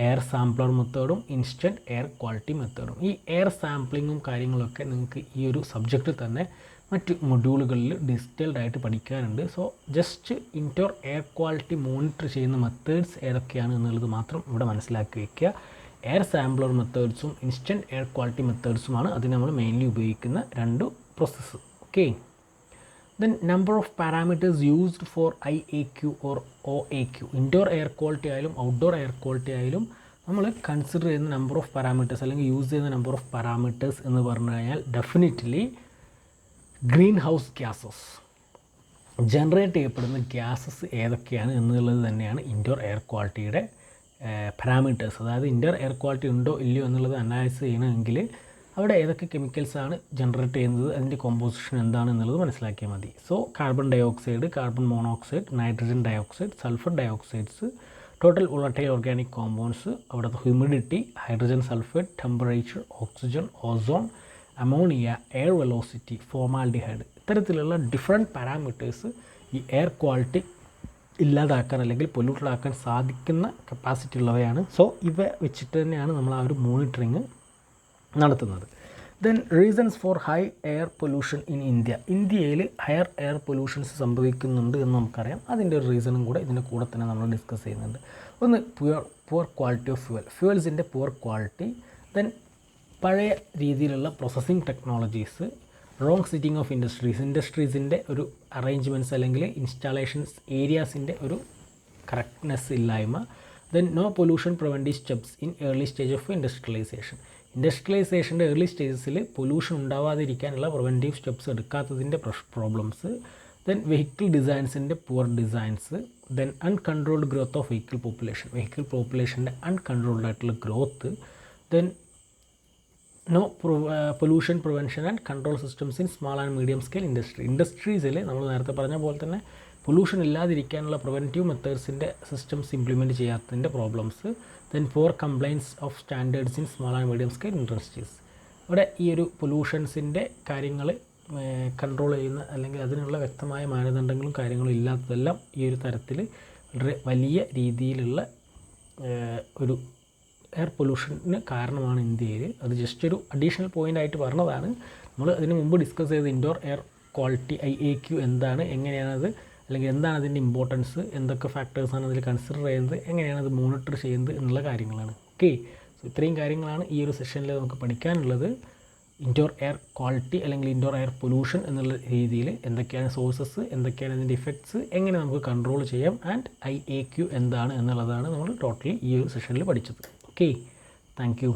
എയർ സാമ്പിളർ മെത്തേഡും ഇൻസ്റ്റൻറ്റ് എയർ ക്വാളിറ്റി മെത്തേഡും. ഈ എയർ സാമ്പിളിങ്ങും കാര്യങ്ങളൊക്കെ നിങ്ങൾക്ക് ഈ ഒരു സബ്ജക്റ്റിൽ തന്നെ മറ്റ് മൊഡ്യൂളുകളിൽ ഡീറ്റെയിൽഡ് ആയിട്ട് പഠിക്കാനുണ്ട്. So just indoor air quality monitor ചെയ്യുന്ന മെത്തേഡ്സ് ഏതൊക്കെയാണ് എന്നുള്ളത് മാത്രം ഇവിടെ മനസ്സിലാക്കി വയ്ക്കുക. എയർ സാമ്പിളർ മെത്തേഡ്സും ഇൻസ്റ്റൻറ്റ് എയർ ക്വാളിറ്റി മെത്തേഡ്സുമാണ് അതിന് നമ്മൾ മെയിൻലി ഉപയോഗിക്കുന്ന 2 process. Okay, then number of parameters used for IAQ or OAQ. Indoor air quality ആയാലും ഔട്ട്ഡോർ എയർ ക്വാളിറ്റി ആയാലും നമ്മൾ കൺസിഡർ ചെയ്യുന്ന നമ്പർ ഓഫ് പാരാമീറ്റേഴ്സ് അല്ലെങ്കിൽ യൂസ് ചെയ്യുന്ന നമ്പർ ഓഫ് പാരാമീറ്റേഴ്സ് എന്ന് പറഞ്ഞു കഴിഞ്ഞാൽ definitely greenhouse gases, generate ചെയ്യപ്പെടുന്ന ഗ്യാസസ് ഏതൊക്കെയാണ് എന്നുള്ളത് തന്നെയാണ് ഇൻഡോർ എയർ ക്വാളിറ്റിയുടെ പാരാമീറ്റേഴ്സ്. അതായത് ഇൻഡോർ എയർ ക്വാളിറ്റി ഉണ്ടോ ഇല്ലയോ എന്നുള്ളത് അനലൈസ് ചെയ്യണമെങ്കിൽ അവിടെ ഏതൊക്കെ കെമിക്കൽസാണ് ജനറേറ്റ് ചെയ്യുന്നത്, അതിൻ്റെ കോമ്പോസിഷൻ എന്താണ് എന്നുള്ളത് മനസ്സിലാക്കിയാൽ മതി. So carbon dioxide, carbon monoxide, nitrogen dioxide, sulphur dioxides, total volatile organic compounds, അവിടുത്തെ humidity, hydrogen sulphate, temperature, oxygen, ozone, ammonia, air velocity, formaldehyde, ഇത്തരത്തിലുള്ള ഡിഫറെൻറ്റ് പാരാമീറ്റേഴ്സ് ഈ എയർ ക്വാളിറ്റി ഇല്ലാതാക്കാൻ അല്ലെങ്കിൽ polluted ആക്കാൻ സാധിക്കുന്ന capacity ഉള്ളവയാണ്. So ഇവ വെച്ചിട്ട് തന്നെയാണ് നമ്മൾ ആ ഒരു മോണിറ്ററിങ് നടത്തുന്നത്. Then reasons for high air pollution in India. ഇന്ത്യയിൽ ഹയർ എയർ പൊല്യൂഷൻസ് സംഭവിക്കുന്നുണ്ട് എന്ന് നമുക്കറിയാം. അതിൻ്റെ ഒരു റീസണും കൂടെ ഇതിൻ്റെ കൂടെ തന്നെ നമ്മൾ ഡിസ്കസ് ചെയ്യുന്നുണ്ട്. ഒന്ന് പുവർ ക്വാളിറ്റി ഓഫ് ഫ്യൂവൽസിൻ്റെ പുവർ ക്വാളിറ്റി, ദെൻ പഴയ രീതിയിലുള്ള processing technologies, wrong siting of ഇൻഡസ്ട്രീസിൻ്റെ ഒരു അറേഞ്ച്മെൻറ്റ്സ് അല്ലെങ്കിൽ ഇൻസ്റ്റാളേഷൻസ് ഏരിയാസിൻ്റെ ഒരു കറക്റ്റ്നെസ് ഇല്ലായ്മ, then no pollution preventive steps in early stage of ഇൻഡസ്ട്രിയലൈസേഷൻ്റെ ഏർലി സ്റ്റേജസിൽ പൊല്യൂഷൻ ഉണ്ടാവാതിരിക്കാനുള്ള പ്രിവെൻറ്റീവ് സ്റ്റെപ്സ് എടുക്കാത്തതിൻ്റെ പ്രോബ്ലംസ്, ദെൻ വെഹിക്കിൾ ഡിസൈൻസിൻ്റെ poor designs, then uncontrolled growth of vehicle പോപ്പുലേഷൻ്റെ അൺകൺട്രോൾഡ് ആയിട്ടുള്ള growth, then no pollution prevention and control systems in small and medium scale ഇൻഡസ്ട്രീസിൽ നമ്മൾ നേരത്തെ പറഞ്ഞ പോലെ തന്നെ പൊല്യൂഷൻ ഇല്ലാതിരിക്കാനുള്ള പ്രിവെൻറ്റീവ് മെത്തേഡ്സിൻ്റെ സിസ്റ്റംസ് ഇംപ്ലിമെൻറ്റ് ചെയ്യാത്തതിൻ്റെ problems, then poor compliance of standards in small and medium scale industries. ഇവിടെ ഈ ഒരു പൊല്യൂഷൻസിൻ്റെ കാര്യങ്ങൾ കൺട്രോൾ ചെയ്യുന്ന അല്ലെങ്കിൽ അതിനുള്ള വ്യക്തമായ മാനദണ്ഡങ്ങളും കാര്യങ്ങളും ഇല്ലാത്തതെല്ലാം ഈ ഒരു തരത്തിൽ വളരെ വലിയ രീതിയിലുള്ള ഒരു എയർ പൊല്യൂഷന് കാരണമാണ് ഇന്ത്യയിൽ. അത് ജസ്റ്റ് ഒരു അഡീഷണൽ പോയിൻ്റ് ആയിട്ട് പറഞ്ഞതാണ്. നമ്മൾ അതിന് മുമ്പ് ഡിസ്കസ് ചെയ്ത ഇൻഡോർ എയർ ക്വാളിറ്റി IAQ എന്താണ്, എങ്ങനെയാണത്, അല്ലെങ്കിൽ എന്താണ് അതിൻ്റെ ഇമ്പോർട്ടൻസ്, എന്തൊക്കെ ഫാക്ടേഴ്സാണ് അതിൽ കൺസിഡർ ചെയ്യുന്നത്, എങ്ങനെയാണ് അത് മോണിറ്റർ ചെയ്യുന്നത് എന്നുള്ള കാര്യങ്ങളാണ്. ഓക്കെ, സോ ഇത്രയും കാര്യങ്ങളാണ് ഈ ഒരു സെഷനിൽ നമുക്ക് പഠിക്കാനുള്ളത്. ഇൻഡോർ എയർ ക്വാളിറ്റി അല്ലെങ്കിൽ ഇൻഡോർ എയർ പൊല്യൂഷൻ എന്നുള്ള രീതിയിൽ എന്തൊക്കെയാണ് സോഴ്സസ്, എന്തൊക്കെയാണ് അതിൻ്റെ ഇഫക്ട്സ്, എങ്ങനെ നമുക്ക് കൺട്രോൾ ചെയ്യാം, ആൻഡ് IAQ എന്താണ് എന്നുള്ളതാണ് നമ്മൾ ടോട്ടലി ഈ ഒരു സെഷനിൽ പഠിച്ചത്. Okay, thank you.